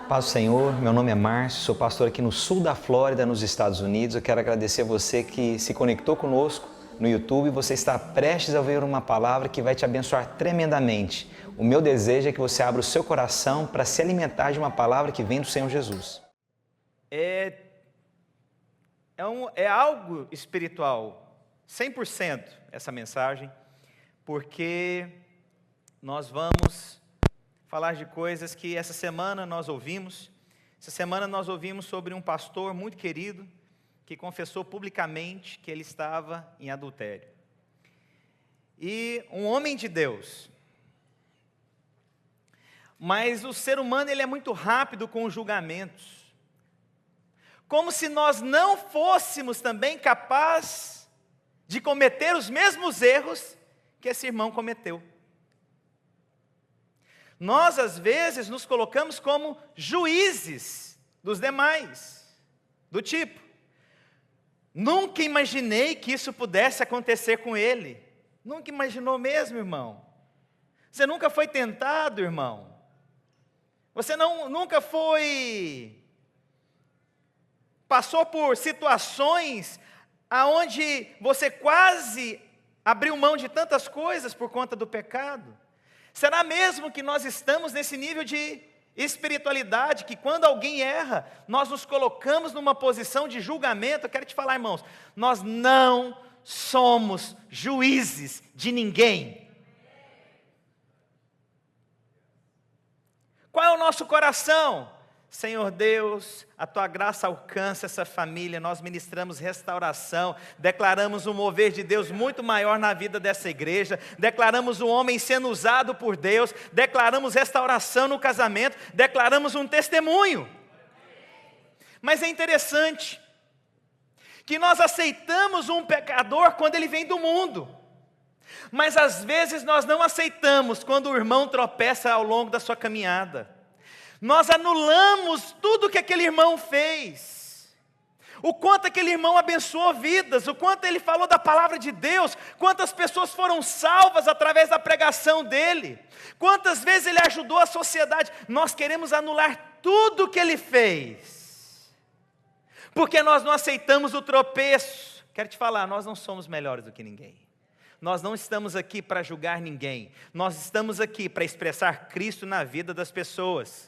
Paz do Senhor, meu nome é Márcio, sou pastor aqui no sul da Flórida, nos Estados Unidos. Eu quero agradecer a você que se conectou conosco no YouTube. Você está prestes a ouvir uma palavra que vai te abençoar tremendamente. O meu desejo é que você abra o seu coração para se alimentar de uma palavra que vem do Senhor Jesus. É algo espiritual, 100% essa mensagem, porque nós vamos falar de coisas que essa semana nós ouvimos. Essa semana nós ouvimos sobre um pastor muito querido que confessou publicamente que ele estava em adultério. E um homem de Deus. Mas o ser humano ele é muito rápido com os julgamentos. Como se nós não fôssemos também capazes de cometer os mesmos erros que esse irmão cometeu. Nós, às vezes, nos colocamos como juízes dos demais, do tipo, nunca imaginei que isso pudesse acontecer com ele. Nunca imaginou mesmo, irmão? Você nunca foi tentado, irmão? Você nunca passou por situações aonde você quase abriu mão de tantas coisas por conta do pecado? Será mesmo que nós estamos nesse nível de espiritualidade, que quando alguém erra, nós nos colocamos numa posição de julgamento? Eu quero te falar, irmãos, nós não somos juízes de ninguém. Qual é o nosso coração? Senhor Deus, a Tua graça alcança essa família, nós ministramos restauração, declaramos um mover de Deus muito maior na vida dessa igreja, declaramos um homem sendo usado por Deus, declaramos restauração no casamento, declaramos um testemunho. Mas é interessante que nós aceitamos um pecador quando ele vem do mundo, mas às vezes nós não aceitamos quando o irmão tropeça ao longo da sua caminhada. Nós anulamos tudo que aquele irmão fez, o quanto aquele irmão abençoou vidas, o quanto ele falou da palavra de Deus, quantas pessoas foram salvas através da pregação dele, quantas vezes ele ajudou a sociedade. Nós queremos anular tudo que ele fez, porque nós não aceitamos o tropeço. Quero te falar, nós não somos melhores do que ninguém. Nós não estamos aqui para julgar ninguém, nós estamos aqui para expressar Cristo na vida das pessoas.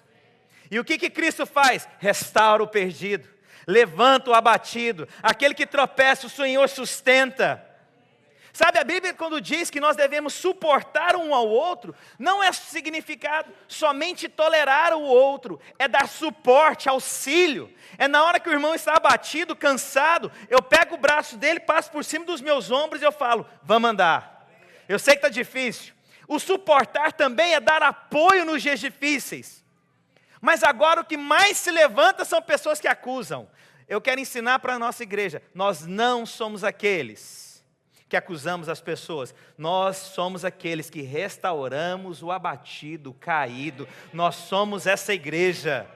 E o que Cristo faz? Restaura o perdido, levanta o abatido, aquele que tropeça o Senhor sustenta. Sabe, a Bíblia quando diz que nós devemos suportar um ao outro, não é significado somente tolerar o outro, é dar suporte, auxílio. É na hora que o irmão está abatido, cansado, eu pego o braço dele, passo por cima dos meus ombros e eu falo, vamos andar. Eu sei que está difícil. O suportar também é dar apoio nos dias difíceis. Mas agora o que mais se levanta são pessoas que acusam. Eu quero ensinar para a nossa igreja, nós não somos aqueles que acusamos as pessoas, nós somos aqueles que restauramos o abatido, o caído, nós somos essa igreja.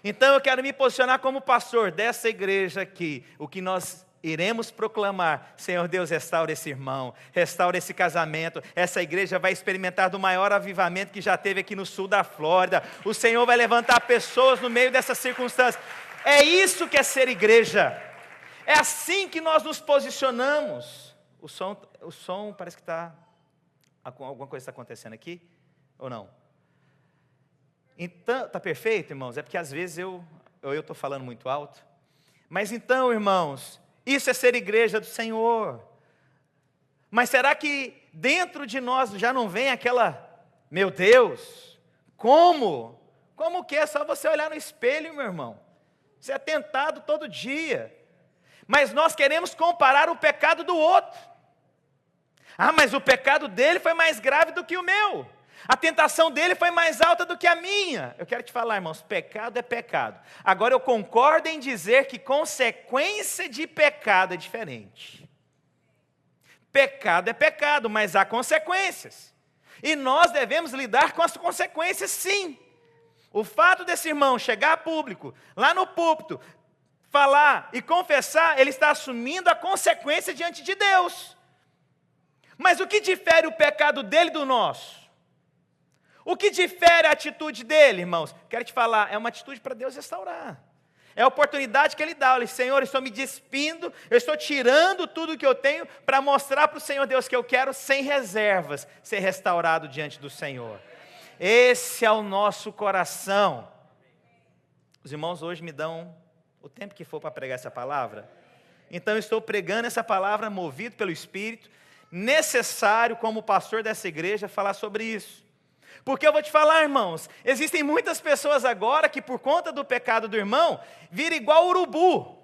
Então eu quero me posicionar como pastor dessa igreja aqui, o que nós iremos proclamar: Senhor Deus, restaura esse irmão, restaura esse casamento. Essa igreja vai experimentar do maior avivamento que já teve aqui no sul da Flórida. O Senhor vai levantar pessoas no meio dessas circunstâncias. É isso que é ser igreja. É assim que nós nos posicionamos. O som parece que está... Alguma coisa está acontecendo aqui? Ou não? Então, está perfeito, irmãos? É porque às vezes eu estou falando muito alto. Mas então, irmãos, isso é ser igreja do Senhor. Mas será que dentro de nós já não vem aquela, meu Deus, como? Como que é só você olhar no espelho, meu irmão? Você é tentado todo dia. Mas nós queremos comparar o pecado do outro. Ah, mas o pecado dele foi mais grave do que o meu. A tentação dele foi mais alta do que a minha. Eu quero te falar, irmãos, pecado é pecado. Agora eu concordo em dizer que consequência de pecado é diferente. Pecado é pecado, mas há consequências. E nós devemos lidar com as consequências, sim. O fato desse irmão chegar a público, lá no púlpito, falar e confessar, ele está assumindo a consequência diante de Deus. Mas o que difere o pecado dele do nosso? O que difere a atitude dele, irmãos? Quero te falar, é uma atitude para Deus restaurar. É a oportunidade que Ele dá. Ele diz, Senhor, eu estou me despindo, eu estou tirando tudo que eu tenho para mostrar para o Senhor Deus que eu quero, sem reservas, ser restaurado diante do Senhor. Esse é o nosso coração. Os irmãos hoje me dão o tempo que for para pregar essa palavra. Então eu estou pregando essa palavra movido pelo Espírito, necessário como pastor dessa igreja falar sobre isso. Porque eu vou te falar, irmãos, existem muitas pessoas agora que por conta do pecado do irmão, vira igual urubu.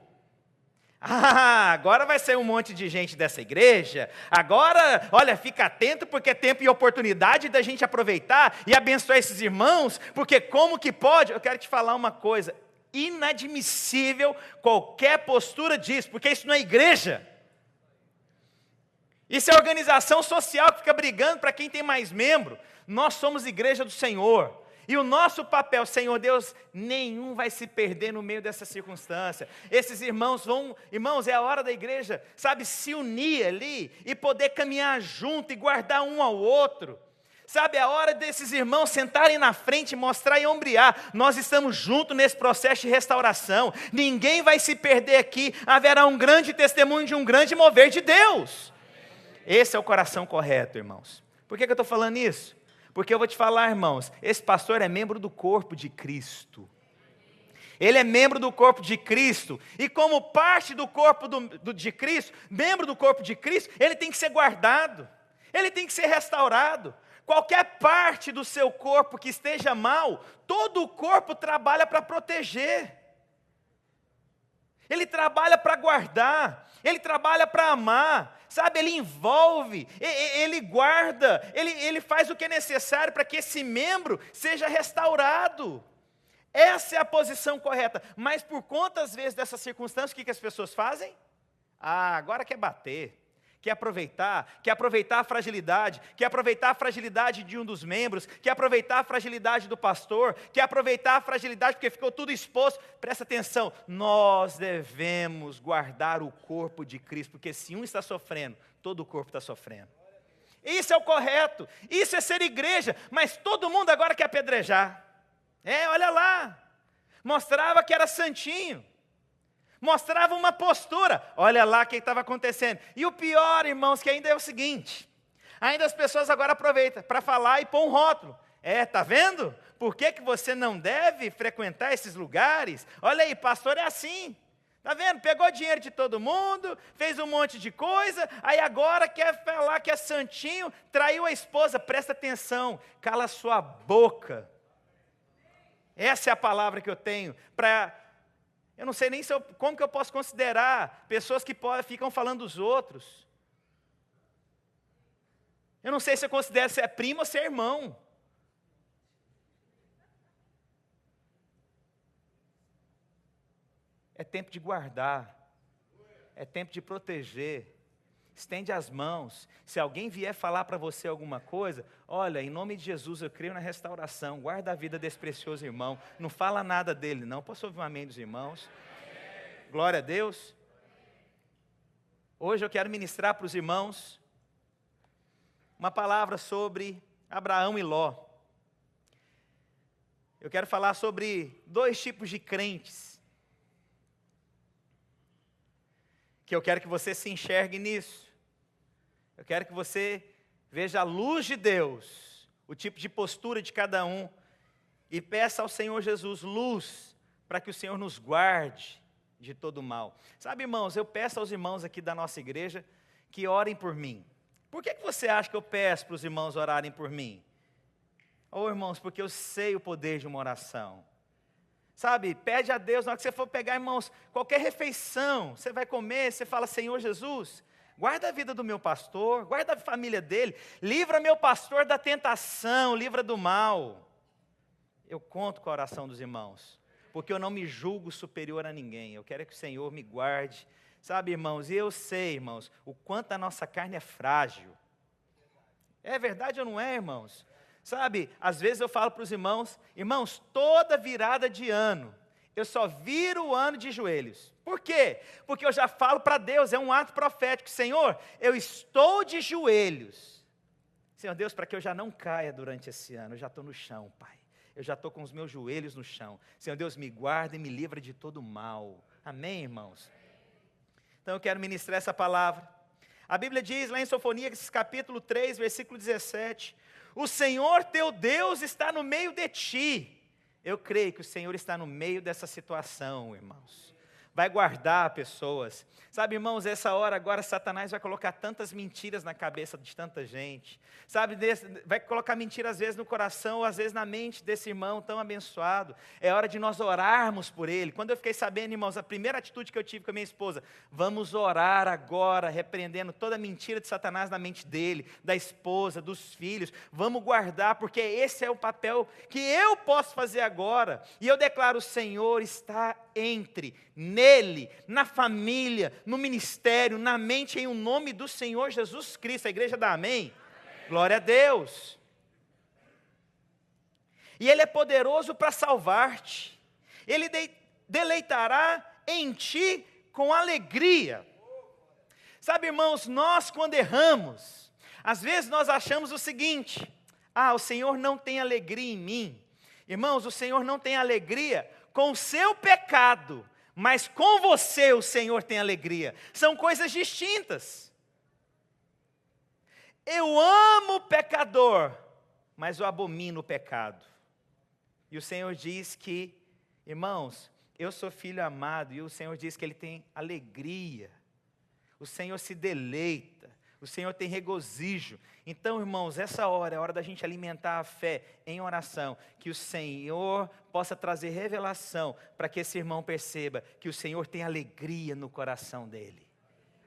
Agora vai sair um monte de gente dessa igreja, agora, olha, fica atento porque é tempo e oportunidade da gente aproveitar e abençoar esses irmãos, porque como que pode? Eu quero te falar uma coisa, inadmissível qualquer postura disso, porque isso não é igreja. Isso é organização social que fica brigando para quem tem mais membro. Nós somos igreja do Senhor. E o nosso papel, Senhor Deus, nenhum vai se perder no meio dessa circunstância. Esses irmãos é a hora da igreja, sabe, se unir ali e poder caminhar junto e guardar um ao outro. Sabe, é a hora desses irmãos sentarem na frente, mostrar e ombrear. Nós estamos juntos nesse processo de restauração. Ninguém vai se perder aqui. Haverá um grande testemunho de um grande mover de Deus. Esse é o coração correto, irmãos. Por que eu estou falando isso? Porque eu vou te falar, irmãos, esse pastor é membro do corpo de Cristo. Ele é membro do corpo de Cristo. E como parte do corpo de Cristo, membro do corpo de Cristo, ele tem que ser guardado. Ele tem que ser restaurado. Qualquer parte do seu corpo que esteja mal, todo o corpo trabalha para proteger. Ele trabalha para guardar, ele trabalha para amar, sabe, ele envolve, ele guarda, ele faz o que é necessário para que esse membro seja restaurado. Essa é a posição correta, mas por conta às vezes dessas circunstâncias, o que as pessoas fazem? Agora quer bater. Quer aproveitar a fragilidade, quer aproveitar a fragilidade de um dos membros, quer aproveitar a fragilidade do pastor, quer aproveitar a fragilidade porque ficou tudo exposto. Presta atenção, nós devemos guardar o corpo de Cristo, porque se um está sofrendo, todo o corpo está sofrendo. Isso é o correto, isso é ser igreja, mas todo mundo agora quer apedrejar. Olha lá, mostrava que era santinho. Mostrava uma postura, olha lá o que estava acontecendo. E o pior, irmãos, que ainda é o seguinte, ainda as pessoas agora aproveitam para falar e pôr um rótulo. Tá vendo? Por que você não deve frequentar esses lugares? Olha aí, pastor é assim. Tá vendo? Pegou dinheiro de todo mundo, fez um monte de coisa, aí agora quer falar que é santinho, traiu a esposa. Presta atenção, cala sua boca. Essa é a palavra que eu tenho para... Eu não sei nem como que eu posso considerar pessoas que ficam falando dos outros. Eu não sei se eu considero se é primo ou se é irmão. É tempo de guardar. É tempo de proteger. Estende as mãos. Se alguém vier falar para você alguma coisa, olha, em nome de Jesus eu creio na restauração. Guarda a vida desse precioso irmão. Não fala nada dele, não. Posso ouvir um amém dos irmãos? Amém. Glória a Deus. Hoje eu quero ministrar para os irmãos uma palavra sobre Abraão e Ló. Eu quero falar sobre 2 tipos de crentes. Que eu quero que você se enxergue nisso. Eu quero que você veja a luz de Deus, o tipo de postura de cada um, e peça ao Senhor Jesus luz, para que o Senhor nos guarde de todo mal. Sabe, irmãos, eu peço aos irmãos aqui da nossa igreja que orem por mim. Por que você acha que eu peço para os irmãos orarem por mim? Irmãos, porque eu sei o poder de uma oração. Sabe, pede a Deus, na hora que você for pegar, irmãos, qualquer refeição, você vai comer, você fala, Senhor Jesus, guarda a vida do meu pastor, guarda a família dele, livra meu pastor da tentação, livra do mal. Eu conto com a oração dos irmãos, porque eu não me julgo superior a ninguém, eu quero que o Senhor me guarde. Sabe, irmãos, e eu sei, irmãos, o quanto a nossa carne é frágil. É verdade ou não é, irmãos? Sabe, às vezes eu falo para os irmãos, toda virada de ano, eu só viro o ano de joelhos. Por quê? Porque eu já falo para Deus, é um ato profético. Senhor, eu estou de joelhos. Senhor Deus, para que eu já não caia durante esse ano, eu já estou no chão, Pai. Eu já estou com os meus joelhos no chão. Senhor Deus, me guarda e me livra de todo mal. Amém, irmãos? Então eu quero ministrar essa palavra. A Bíblia diz lá em Sofonias, capítulo 3, versículo 17, o Senhor teu Deus está no meio de ti. Eu creio que o Senhor está no meio dessa situação, irmãos. Vai guardar pessoas. Sabe, irmãos, essa hora agora Satanás vai colocar tantas mentiras na cabeça de tanta gente. Sabe, vai colocar mentira às vezes no coração, ou às vezes na mente desse irmão tão abençoado. É hora de nós orarmos por ele. Quando eu fiquei sabendo, irmãos, a primeira atitude que eu tive com a minha esposa, vamos orar agora, repreendendo toda a mentira de Satanás na mente dele, da esposa, dos filhos. Vamos guardar, porque esse é o papel que eu posso fazer agora. E eu declaro, o Senhor está nele, na família, no ministério, na mente, em o nome do Senhor Jesus Cristo. A igreja dá amém? Glória a Deus. E Ele é poderoso para salvar-te. Ele deleitará em ti com alegria. Sabe, irmãos, nós quando erramos, às vezes nós achamos o seguinte: o Senhor não tem alegria em mim. Irmãos, o Senhor não tem alegria com o seu pecado, mas com você o Senhor tem alegria. São coisas distintas. Eu amo o pecador, mas eu abomino o pecado. E o Senhor diz que, irmãos, eu sou filho amado, e o Senhor diz que Ele tem alegria. O Senhor se deleita, o Senhor tem regozijo. Então, irmãos, essa hora é hora da gente alimentar a fé em oração, que o Senhor possa trazer revelação, para que esse irmão perceba que o Senhor tem alegria no coração dele.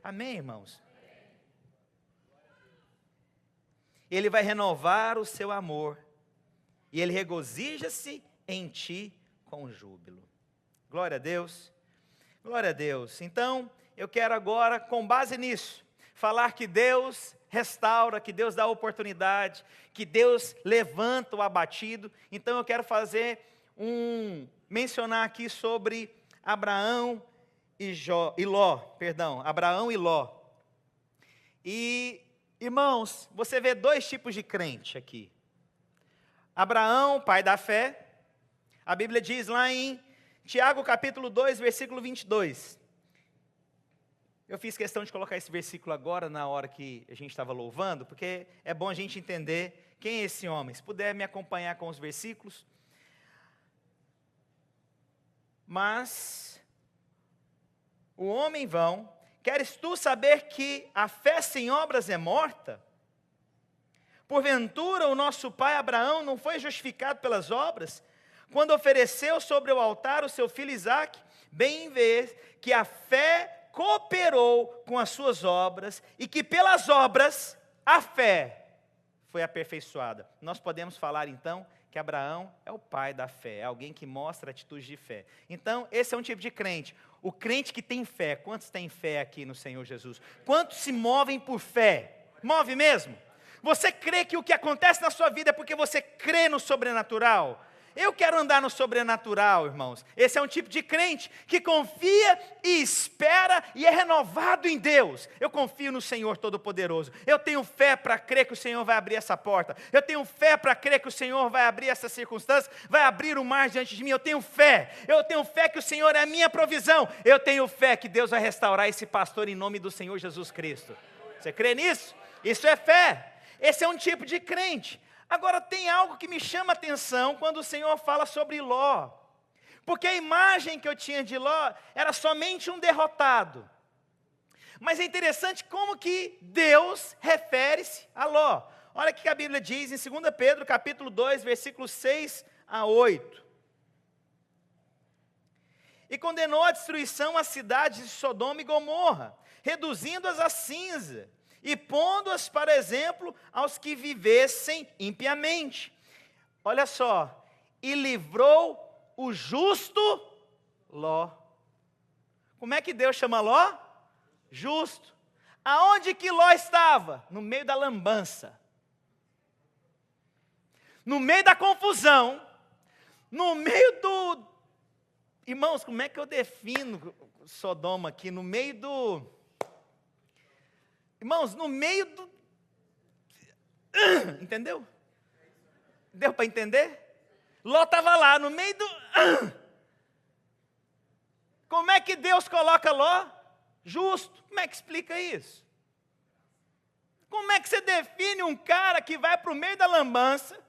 Amém, irmãos? Ele vai renovar o seu amor, e Ele regozija-se em ti com júbilo. Glória a Deus, glória a Deus. Então, eu quero agora, com base nisso, falar que Deus restaura, que Deus dá oportunidade, que Deus levanta o abatido. Então eu quero mencionar aqui sobre Abraão e Ló. E, irmãos, você vê dois tipos de crente aqui. Abraão, pai da fé, a Bíblia diz lá em Tiago capítulo 2, versículo 22. Eu fiz questão de colocar esse versículo agora, na hora que a gente estava louvando, porque é bom a gente entender quem é esse homem. Se puder me acompanhar com os versículos. Mas, o homem vão, queres tu saber que a fé sem obras é morta? Porventura o nosso pai Abraão não foi justificado pelas obras, quando ofereceu sobre o altar o seu filho Isaque? Bem vês que a fé cooperou com as suas obras, e que pelas obras a fé foi aperfeiçoada. Nós podemos falar então que Abraão é o pai da fé, é alguém que mostra atitudes de fé. Então esse é um tipo de crente, o crente que tem fé. Quantos têm fé aqui no Senhor Jesus? Quantos se movem por fé? Move mesmo? Você crê que o que acontece na sua vida é porque você crê no sobrenatural? Eu quero andar no sobrenatural, irmãos. Esse é um tipo de crente que confia e espera e é renovado em Deus. Eu confio no Senhor Todo-Poderoso. Eu tenho fé para crer que o Senhor vai abrir essa porta. Eu tenho fé para crer que o Senhor vai abrir essa circunstância, vai abrir o mar diante de mim. Eu tenho fé que o Senhor é a minha provisão. Eu tenho fé que Deus vai restaurar esse pastor em nome do Senhor Jesus Cristo. Você crê nisso? Isso é fé. Esse é um tipo de crente. Agora tem algo que me chama a atenção quando o Senhor fala sobre Ló. Porque a imagem que eu tinha de Ló era somente um derrotado. Mas é interessante como que Deus refere-se a Ló. Olha o que a Bíblia diz em 2 Pedro, capítulo 2, versículos 6 a 8. E condenou a destruição as cidades de Sodoma e Gomorra, reduzindo-as a cinza, e pondo-as para exemplo aos que vivessem impiamente. Olha só, e livrou o justo Ló. Como é que Deus chama Ló? Justo. Aonde que Ló estava? No meio da lambança. No meio da confusão. No meio do... Irmãos, como é que eu defino Sodoma aqui? No meio do... Irmãos, no meio do... Entendeu? Deu para entender? Ló estava lá no meio do... Como é que Deus coloca Ló? Justo. Como é que explica isso? Como é que você define um cara que vai para o meio da lambança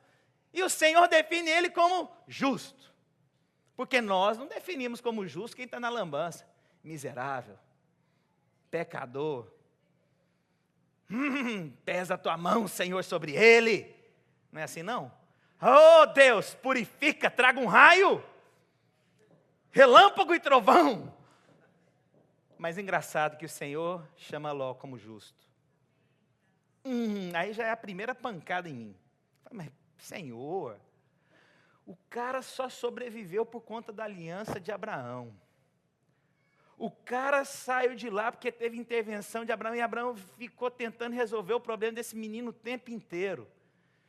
e o Senhor define ele como justo? Porque nós não definimos como justo quem está na lambança. Miserável, pecador. Pesa a tua mão, Senhor, sobre ele. Não é assim, não? Oh, Deus, purifica, traga um raio, relâmpago e trovão. Mas engraçado que o Senhor chama Ló como justo. Aí já é a primeira pancada em mim. Mas, Senhor, o cara só sobreviveu por conta da aliança de Abraão. O cara saiu de lá porque teve intervenção de Abraão, e Abraão ficou tentando resolver o problema desse menino o tempo inteiro.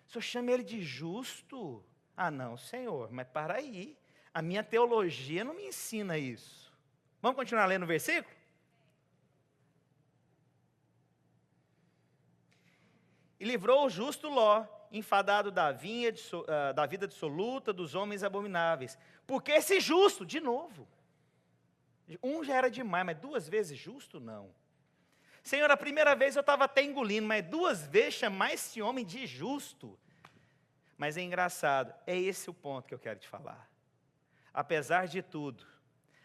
O senhor chama ele de justo? Ah, não, Senhor, mas para aí. A minha teologia não me ensina isso. Vamos continuar lendo o versículo? E livrou o justo Ló, enfadado da vida dissoluta dos homens abomináveis. Porque esse justo, de novo, um já era demais, mas 2 vezes justo, não. Senhor, a primeira vez eu estava até engolindo, mas 2 vezes chamar esse homem de justo. Mas é engraçado, é esse o ponto que eu quero te falar. Apesar de tudo,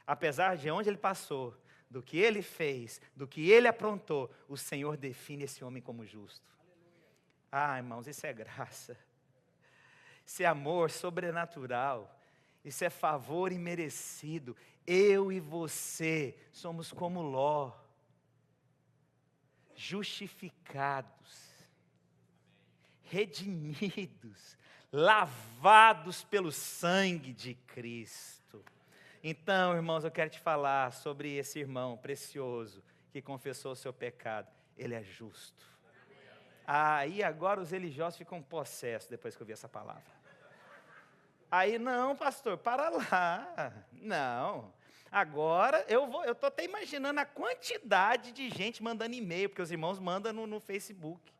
apesar de onde ele passou, do que ele fez, do que ele aprontou, o Senhor define esse homem como justo. Ah, irmãos, isso é graça. Isso é amor sobrenatural. Isso é favor imerecido. Eu e você somos como Ló. Justificados, redimidos, lavados pelo sangue de Cristo. Então, irmãos, eu quero te falar sobre esse irmão precioso que confessou o seu pecado. Ele é justo. E agora os religiosos ficam possessos depois que eu vi essa palavra. Aí, não, pastor, para lá. Não. Agora, eu estou até imaginando a quantidade de gente mandando e-mail, porque os irmãos mandam no Facebook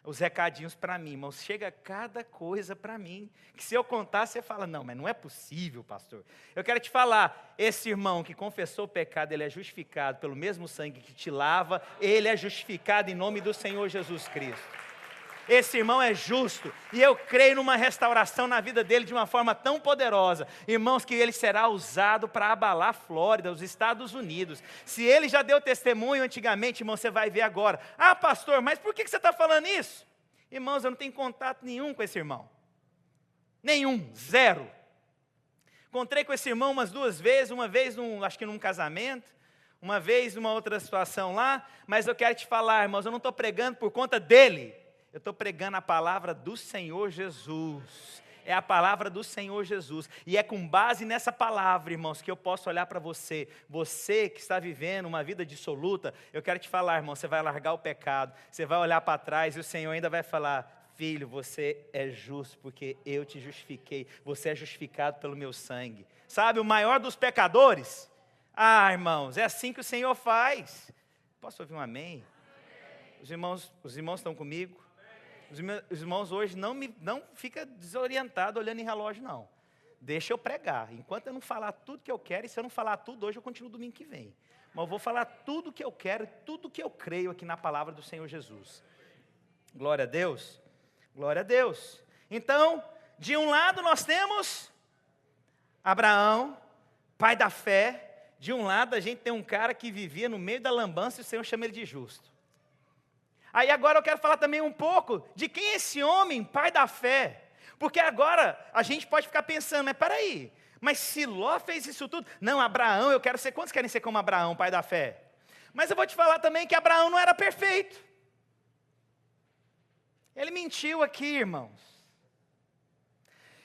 os recadinhos para mim. Irmãos, chega cada coisa para mim, que se eu contar, você fala, não, mas não é possível, pastor. Eu quero te falar, esse irmão que confessou o pecado, ele é justificado pelo mesmo sangue que te lava, ele é justificado em nome do Senhor Jesus Cristo. Esse irmão é justo, e eu creio numa restauração na vida dele de uma forma tão poderosa, irmãos, que ele será usado para abalar a Flórida, os Estados Unidos. Se ele já deu testemunho antigamente, irmão, você vai ver agora. Ah, pastor, mas por que você está falando isso? Irmãos, eu não tenho contato nenhum com esse irmão. Nenhum, zero. Encontrei com esse irmão umas 2 vezes, uma vez acho que num casamento, uma vez numa outra situação lá, mas eu quero te falar, irmãos, eu não estou pregando por conta dele. Eu estou pregando a palavra do Senhor Jesus. É a palavra do Senhor Jesus. E é com base nessa palavra, irmãos, que eu posso olhar para você. Você que está vivendo uma vida dissoluta, eu quero te falar, irmão, você vai largar o pecado. Você vai olhar para trás e o Senhor ainda vai falar, filho, você é justo porque eu te justifiquei. Você é justificado pelo meu sangue. Sabe, o maior dos pecadores? Ah, irmãos, é assim que o Senhor faz. Posso ouvir um amém? Os irmãos estão comigo? Os irmãos hoje não fica desorientado olhando em relógio, não. Deixa eu pregar. Enquanto eu não falar tudo que eu quero, e se eu não falar tudo hoje, eu continuo domingo que vem. Mas eu vou falar tudo que eu quero, tudo que eu creio aqui na palavra do Senhor Jesus. Glória a Deus. Glória a Deus. Então, de um lado nós temos Abraão, pai da fé. De um lado a gente tem um cara que vivia no meio da lambança e o Senhor chama ele de justo. Aí agora eu quero falar também um pouco de quem é esse homem, pai da fé. Porque agora a gente pode ficar pensando, mas peraí, mas se Ló fez isso tudo, não, Abraão, eu quero ser, quantos querem ser como Abraão, pai da fé? Mas eu vou te falar também que Abraão não era perfeito. Ele mentiu aqui, irmãos.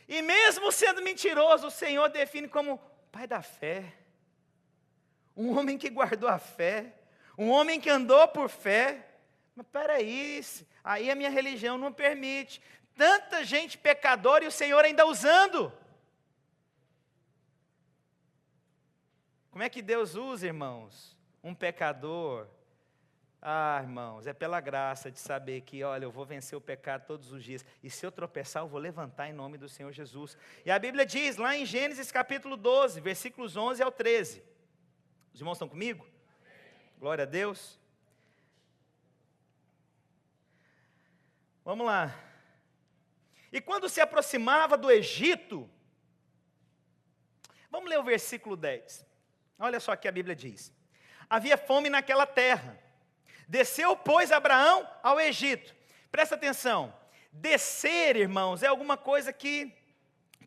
E mesmo sendo mentiroso, o Senhor define como pai da fé. Um homem que guardou a fé, um homem que andou por fé. Mas peraí, aí a minha religião não permite. Tanta gente pecadora e o Senhor ainda usando. Como é que Deus usa, irmãos? Um pecador Ah, irmãos, é pela graça de saber que, olha, eu vou vencer o pecado todos os dias. E se eu tropeçar, eu vou levantar em nome do Senhor Jesus. E a Bíblia diz, lá em Gênesis capítulo 12, versículos 11 ao 13. Os irmãos estão comigo? Glória a Deus. Vamos lá. E quando se aproximava do Egito, vamos ler o versículo 10. Olha só o que a Bíblia diz. Havia fome naquela terra. Desceu, pois, Abraão ao Egito. Presta atenção. Descer, irmãos, é alguma coisa que,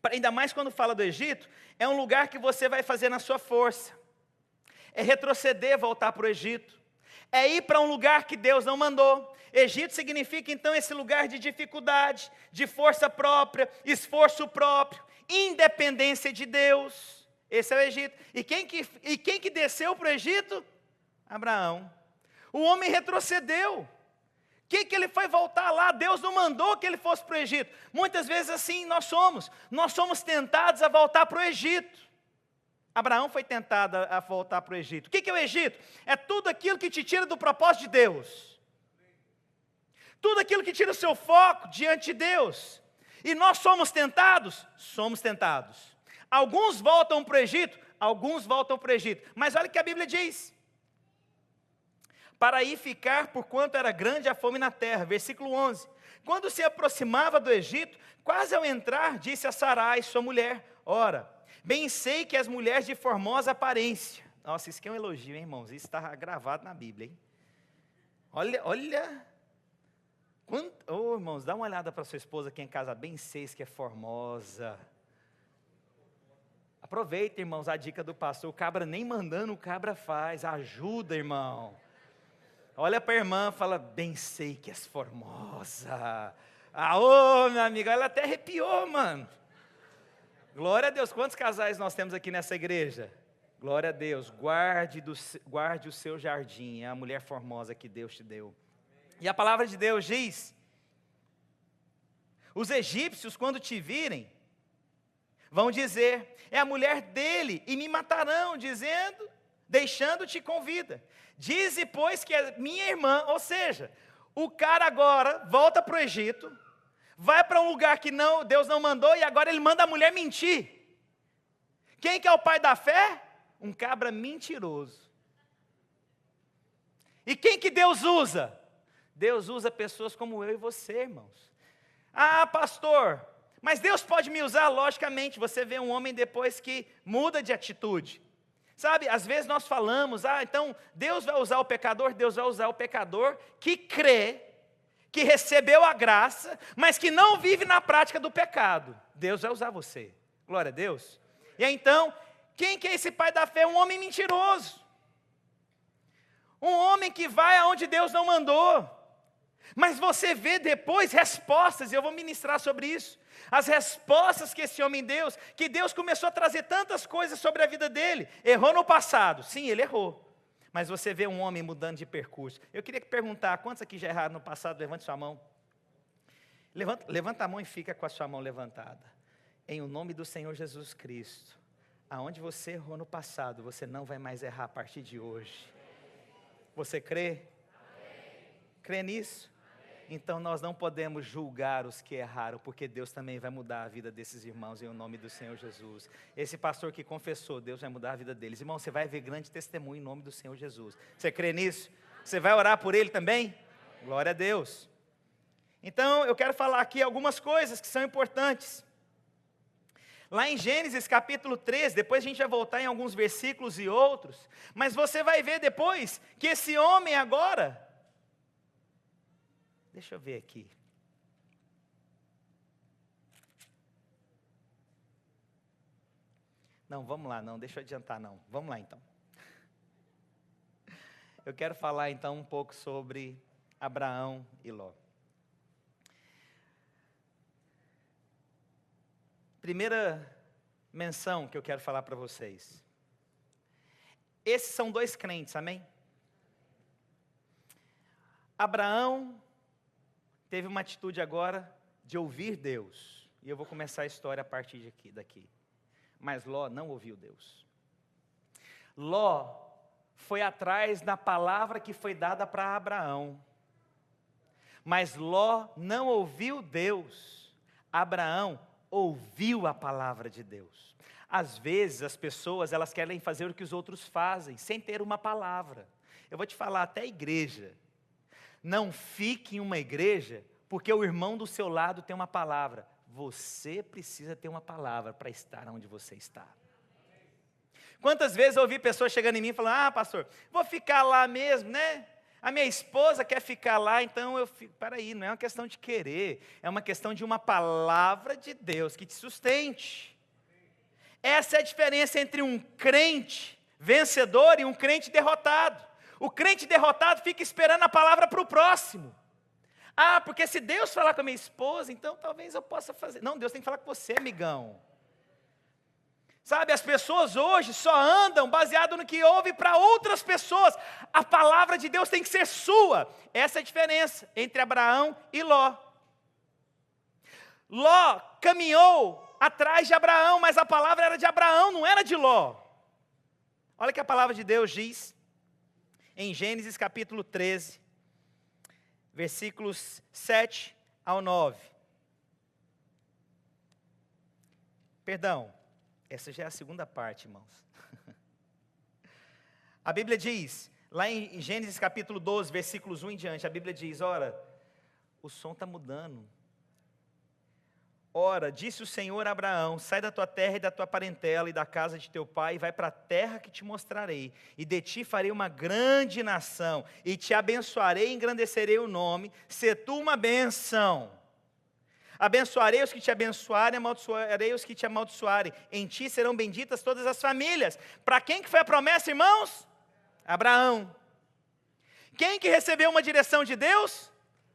ainda mais quando fala do Egito, é um lugar que você vai fazer na sua força. É retroceder, voltar para o Egito. É ir para um lugar que Deus não mandou. Egito significa, então, esse lugar de dificuldade, de força própria, esforço próprio, independência de Deus. Esse é o Egito. E quem que desceu para o Egito? Abraão. O homem retrocedeu. O que ele foi voltar lá? Deus não mandou que ele fosse para o Egito. Muitas vezes assim nós somos tentados a voltar para o Egito. Abraão foi tentado a voltar para o Egito. O que é o Egito? É tudo aquilo que te tira do propósito de Deus. Tudo aquilo que tira o seu foco diante de Deus. E nós somos tentados? Somos tentados. Alguns voltam para o Egito, alguns voltam para o Egito. Mas olha o que a Bíblia diz. Para aí ficar, porquanto era grande a fome na terra. Versículo 11. Quando se aproximava do Egito, quase ao entrar, disse a Sarai, sua mulher, ora, bem sei que as mulheres de formosa aparência. Nossa, isso aqui é um elogio, hein, irmãos? Isso está gravado na Bíblia, hein? Olha. Irmãos, dá uma olhada para sua esposa aqui em casa. Bem sei que é formosa. Aproveita, irmãos, a dica do pastor. O cabra nem mandando, o cabra faz. Ajuda, irmão. Olha para a irmã e fala, bem sei que és formosa. Minha amiga, ela até arrepiou, mano. Glória a Deus. Quantos casais nós temos aqui nessa igreja? Glória a Deus. Guarde o seu jardim. É a mulher formosa que Deus te deu. E a palavra de Deus diz, os egípcios, quando te virem, vão dizer, é a mulher dele, e me matarão, dizendo, deixando-te com vida. Dize, pois, que é minha irmã, ou seja, o cara agora volta para o Egito, vai para um lugar que Deus não mandou, e agora ele manda a mulher mentir. Quem que é o pai da fé? Um cabra mentiroso. E quem que Deus usa? Deus usa pessoas como eu e você, irmãos. Ah, pastor, mas Deus pode me usar? Logicamente, você vê um homem depois que muda de atitude. Sabe, às vezes nós falamos, então Deus vai usar o pecador? Deus vai usar o pecador que crê, que recebeu a graça, mas que não vive na prática do pecado. Deus vai usar você. Glória a Deus. E aí, então, quem que é esse pai da fé? Um homem mentiroso. Um homem que vai aonde Deus não mandou. Mas você vê depois respostas, e eu vou ministrar sobre isso. As respostas que esse homem deu, que Deus começou a trazer tantas coisas sobre a vida dele. Errou no passado, sim, ele errou. Mas você vê um homem mudando de percurso. Eu queria perguntar, quantos aqui já erraram no passado? Levante sua mão. Levanta a mão e fica com a sua mão levantada. Em o nome do Senhor Jesus Cristo, aonde você errou no passado, você não vai mais errar a partir de hoje. Você crê? Crê nisso? Então nós não podemos julgar os que erraram, porque Deus também vai mudar a vida desses irmãos em nome do Senhor Jesus. Esse pastor que confessou, Deus vai mudar a vida deles. Irmão, você vai ver grande testemunho em nome do Senhor Jesus. Você crê nisso? Você vai orar por ele também? Glória a Deus. Então eu quero falar aqui algumas coisas que são importantes. Lá em Gênesis capítulo 13, depois a gente vai voltar em alguns versículos e outros, mas você vai ver depois que esse homem agora... Deixa eu ver aqui. Não, vamos lá, não, deixa eu adiantar, não. Vamos lá, então. Eu quero falar, então, um pouco sobre Abraão e Ló. Primeira menção que eu quero falar para vocês. Esses são dois crentes, amém? Abraão teve uma atitude agora de ouvir Deus. E eu vou começar a história a partir daqui. Mas Ló não ouviu Deus. Ló foi atrás da palavra que foi dada para Abraão. Mas Ló não ouviu Deus. Abraão ouviu a palavra de Deus. Às vezes as pessoas, elas querem fazer o que os outros fazem, sem ter uma palavra. Eu vou te falar, até a igreja. Não fique em uma igreja, porque o irmão do seu lado tem uma palavra. Você precisa ter uma palavra para estar onde você está. Quantas vezes eu ouvi pessoas chegando em mim e falando, pastor, vou ficar lá mesmo, né? A minha esposa quer ficar lá, então eu fico. Peraí, não é uma questão de querer, é uma questão de uma palavra de Deus que te sustente. Essa é a diferença entre um crente vencedor e um crente derrotado. O crente derrotado fica esperando a palavra para o próximo. Porque se Deus falar com a minha esposa, então talvez eu possa fazer. Não, Deus tem que falar com você, amigão. Sabe, as pessoas hoje só andam baseado no que ouve para outras pessoas. A palavra de Deus tem que ser sua. Essa é a diferença entre Abraão e Ló. Ló caminhou atrás de Abraão, mas a palavra era de Abraão, não era de Ló. Olha o que a palavra de Deus diz em Gênesis capítulo 13, versículos 7 ao 9. Perdão. Essa já é a segunda parte, irmãos. A Bíblia diz, lá em Gênesis capítulo 12, versículos 1 em diante, a Bíblia diz, ora, o som está mudando. Ora, disse o Senhor a Abraão, sai da tua terra e da tua parentela e da casa de teu pai, e vai para a terra que te mostrarei, e de ti farei uma grande nação, e te abençoarei e engrandecerei o nome, se tu uma bênção. Abençoarei os que te abençoarem, amaldiçoarei os que te amaldiçoarem. Em ti serão benditas todas as famílias. Para quem que foi a promessa, irmãos? Abraão. Quem que recebeu uma direção de Deus?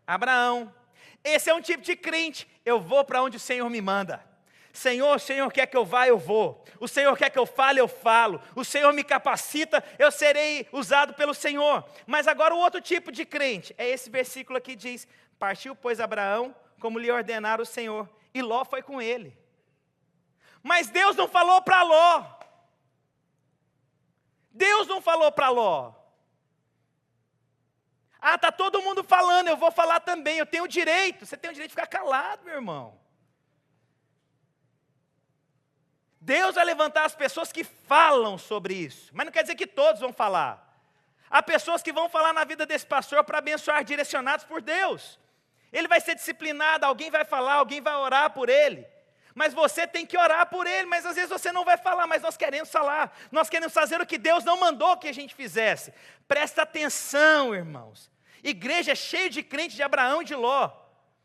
Abraão. Esse é um tipo de crente. Eu vou para onde o Senhor me manda. Senhor, o Senhor quer que eu vá, eu vou. O Senhor quer que eu fale, eu falo. O Senhor me capacita, eu serei usado pelo Senhor. Mas agora o outro tipo de crente, é esse versículo aqui que diz, partiu, pois, Abraão, como lhe ordenara o Senhor, e Ló foi com ele. Mas Deus não falou para Ló. Deus não falou para Ló. Está todo mundo falando, eu vou falar também, eu tenho o direito. Você tem o direito de ficar calado, meu irmão. Deus vai levantar as pessoas que falam sobre isso, mas não quer dizer que todos vão falar. Há pessoas que vão falar na vida desse pastor para abençoar, direcionados por Deus. Ele vai ser disciplinado, alguém vai falar, alguém vai orar por ele. Mas você tem que orar por ele, mas às vezes você não vai falar, mas nós queremos falar. Nós queremos fazer o que Deus não mandou que a gente fizesse. Presta atenção, irmãos. Igreja cheia de crente de Abraão e de Ló.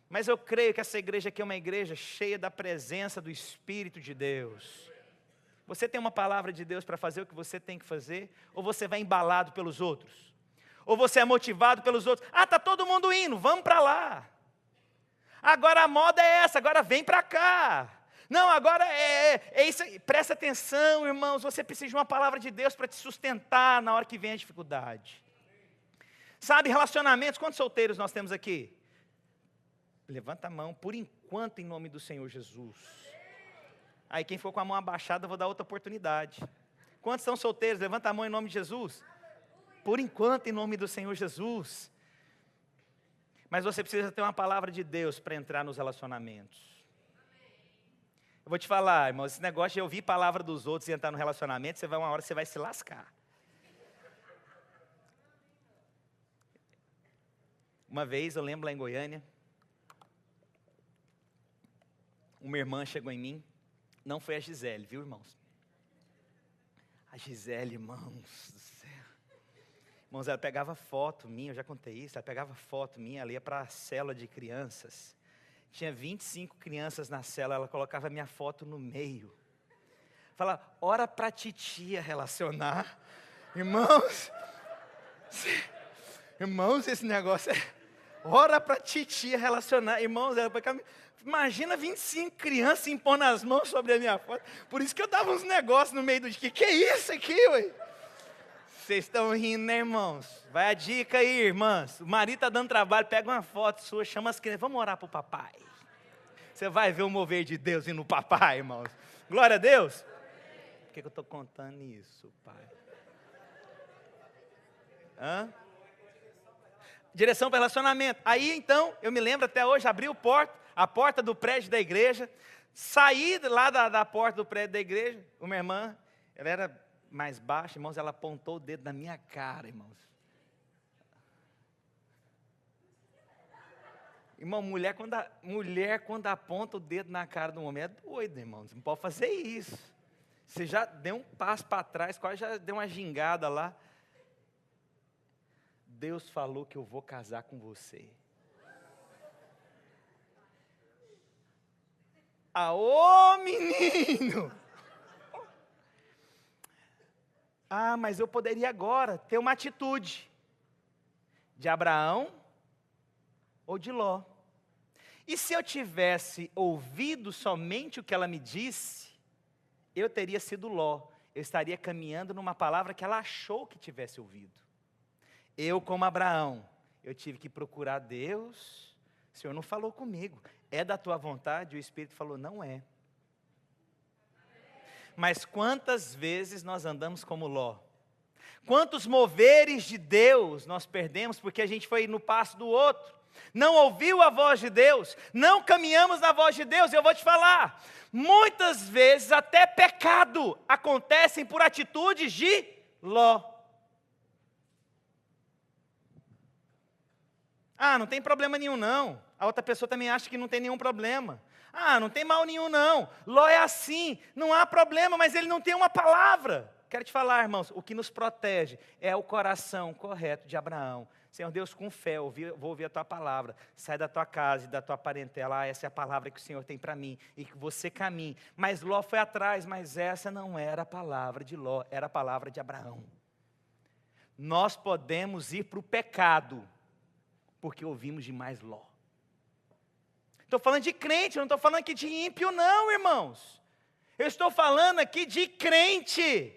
Mas eu creio que essa igreja aqui é uma igreja cheia da presença do Espírito de Deus. Você tem uma palavra de Deus para fazer o que você tem que fazer? Ou você vai embalado pelos outros? Ou você é motivado pelos outros? Está todo mundo indo, vamos para lá. Agora a moda é essa, agora vem para cá. Não, agora é isso aí. Presta atenção, irmãos, você precisa de uma palavra de Deus para te sustentar na hora que vem a dificuldade. Sabe, relacionamentos, quantos solteiros nós temos aqui? Levanta a mão, por enquanto, em nome do Senhor Jesus. Aí quem for com a mão abaixada, eu vou dar outra oportunidade. Quantos são solteiros? Levanta a mão em nome de Jesus. Por enquanto, em nome do Senhor Jesus. Mas você precisa ter uma palavra de Deus para entrar nos relacionamentos. Eu vou te falar, irmão, esse negócio de ouvir a palavra dos outros e entrar no relacionamento, uma hora você vai se lascar. Uma vez, eu lembro lá em Goiânia, uma irmã chegou em mim, não foi a Gisele, viu, irmãos? A Gisele, irmãos do céu. Irmãos, ela pegava foto minha, eu já contei isso, ela pegava foto minha, ela ia para a célula de crianças. Tinha 25 crianças na célula, ela colocava minha foto no meio. Fala, ora para a titia relacionar. Irmãos, esse negócio é... Ora para a titia relacionar. Irmãos, imagina 25 crianças impondo as mãos sobre a minha foto. Por isso que eu dava uns negócios no meio do dia. Que é isso aqui, ué? Vocês estão rindo, né, irmãos? Vai a dica aí, irmãs. O marido está dando trabalho, pega uma foto sua, chama as crianças. Vamos orar para o papai. Você vai ver o mover de Deus indo no papai, irmãos. Glória a Deus. Por que eu estou contando isso, pai? Hã? Direção para relacionamento. Aí então, eu me lembro até hoje, abri a porta do prédio da igreja, saí lá da porta do prédio da igreja, uma irmã, ela era mais baixa, irmãos, ela apontou o dedo na minha cara, irmãos. Irmão, mulher quando aponta o dedo na cara do homem é doida, irmãos, não pode fazer isso. Você já deu um passo para trás, quase já deu uma gingada lá. Deus falou que eu vou casar com você. Ô menino! Mas eu poderia agora ter uma atitude de Abraão ou de Ló. E se eu tivesse ouvido somente o que ela me disse, eu teria sido Ló. Eu estaria caminhando numa palavra que ela achou que tivesse ouvido. Eu, como Abraão, eu tive que procurar Deus. O Senhor não falou comigo. É da tua vontade? O Espírito falou, não é. Mas quantas vezes nós andamos como Ló? Quantos moveres de Deus nós perdemos porque a gente foi no passo do outro? Não ouviu a voz de Deus? Não caminhamos na voz de Deus? Eu vou te falar. Muitas vezes até pecado acontecem por atitudes de Ló. Não tem problema nenhum não. A outra pessoa também acha que não tem nenhum problema. Não tem mal nenhum não. Ló é assim, não há problema, mas ele não tem uma palavra. Quero te falar, irmãos, o que nos protege é o coração correto de Abraão. Senhor Deus, com fé, vou ouvir a tua palavra. Sai da tua casa e da tua parentela. Essa é a palavra que o Senhor tem para mim. E que você caminhe. Mas Ló foi atrás, mas essa não era a palavra de Ló, era a palavra de Abraão. Nós podemos ir para o pecado, porque ouvimos demais Ló. Estou falando de crente, eu não estou falando aqui de ímpio não, irmãos. Eu estou falando aqui de crente.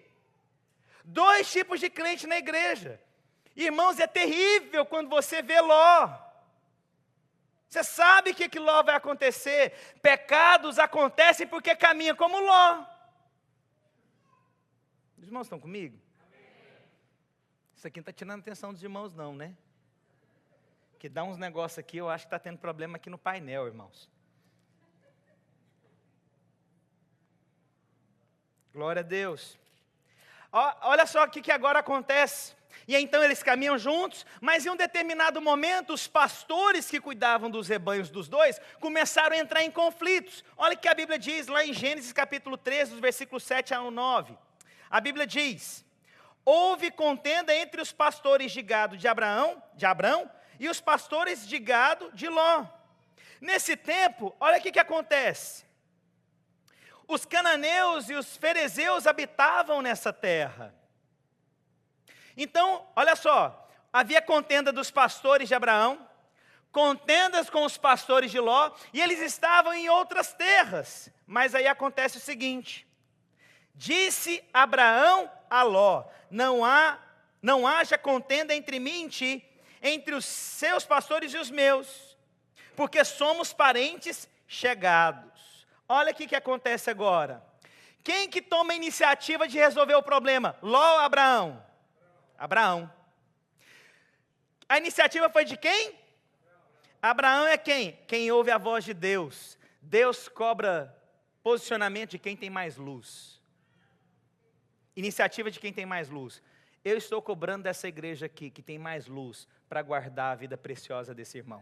2 tipos de crente na igreja. Irmãos, é terrível quando você vê Ló. Você sabe que Ló vai acontecer. Pecados acontecem porque caminha como Ló. Os irmãos estão comigo? Isso aqui não está tirando a atenção dos irmãos não, né? Que dá uns negócios aqui, eu acho que está tendo problema aqui no painel, irmãos. Glória a Deus. Olha só o que agora acontece. E então eles caminham juntos, mas em um determinado momento, os pastores que cuidavam dos rebanhos dos dois, começaram a entrar em conflitos. Olha o que a Bíblia diz lá em Gênesis capítulo 13, dos versículos 7 ao 9. A Bíblia diz, houve contenda entre os pastores de gado de Abrão, e os pastores de gado de Ló. Nesse tempo, olha o que acontece. Os cananeus e os ferezeus habitavam nessa terra. Então, olha só, havia contenda dos pastores de Abraão, contendas com os pastores de Ló, e eles estavam em outras terras. Mas aí acontece o seguinte, disse Abraão a Ló, não haja contenda entre mim e ti, entre os seus pastores e os meus, porque somos parentes chegados. Olha o que acontece agora. Quem que toma a iniciativa de resolver o problema? Ló ou Abraão? Abraão. A iniciativa foi de quem? Abraão é quem? Quem ouve a voz de Deus. Deus cobra posicionamento de quem tem mais luz. Iniciativa de quem tem mais luz. Eu estou cobrando dessa igreja aqui, que tem mais luz, para guardar a vida preciosa desse irmão.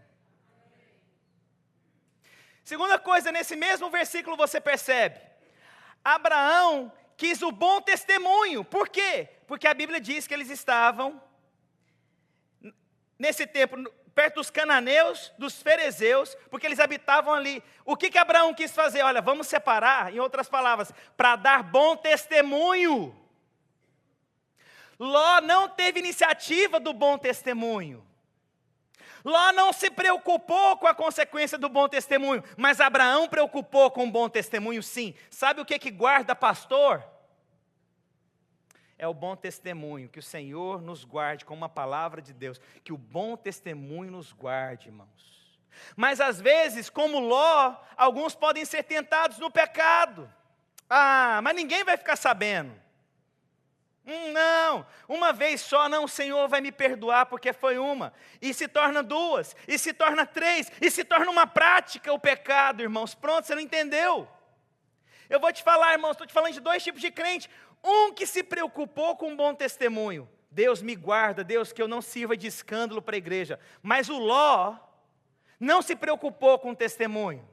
Segunda coisa, nesse mesmo versículo você percebe, Abraão quis o bom testemunho. Por quê? Porque a Bíblia diz que eles estavam, nesse tempo, perto dos cananeus, dos ferezeus, porque eles habitavam ali. O que Abraão quis fazer? Olha, vamos separar, em outras palavras, para dar bom testemunho. Ló não teve iniciativa do bom testemunho. Ló não se preocupou com a consequência do bom testemunho, mas Abraão preocupou com o bom testemunho sim. Sabe o que guarda pastor? É o bom testemunho, que o Senhor nos guarde com uma palavra de Deus, que o bom testemunho nos guarde, irmãos. Mas às vezes, como Ló, alguns podem ser tentados no pecado. Mas ninguém vai ficar sabendo. Não, uma vez só não, o Senhor vai me perdoar porque foi uma. E se torna duas, e se torna três, e se torna uma prática o pecado, irmãos. Pronto, você não entendeu. Eu vou te falar, irmãos, estou te falando de dois tipos de crente. Um que se preocupou com um bom testemunho. Deus me guarda, Deus, que eu não sirva de escândalo para a igreja. Mas o Ló não se preocupou com o testemunho.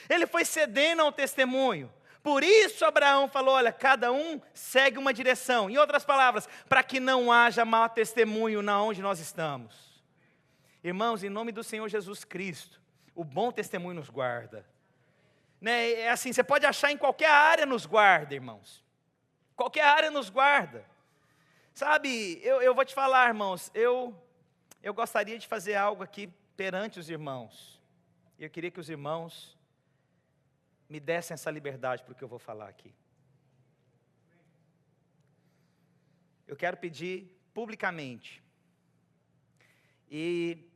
Ele foi cedendo ao testemunho. Por isso Abraão falou, olha, cada um segue uma direção. Em outras palavras, para que não haja mau testemunho na onde nós estamos. Irmãos, em nome do Senhor Jesus Cristo, o bom testemunho nos guarda. Né? É assim, você pode achar em qualquer área nos guarda, irmãos. Qualquer área nos guarda. Sabe, eu vou te falar, irmãos, eu gostaria de fazer algo aqui perante os irmãos. Eu queria que os irmãos me dessem essa liberdade para o que eu vou falar aqui. Eu quero pedir publicamente. E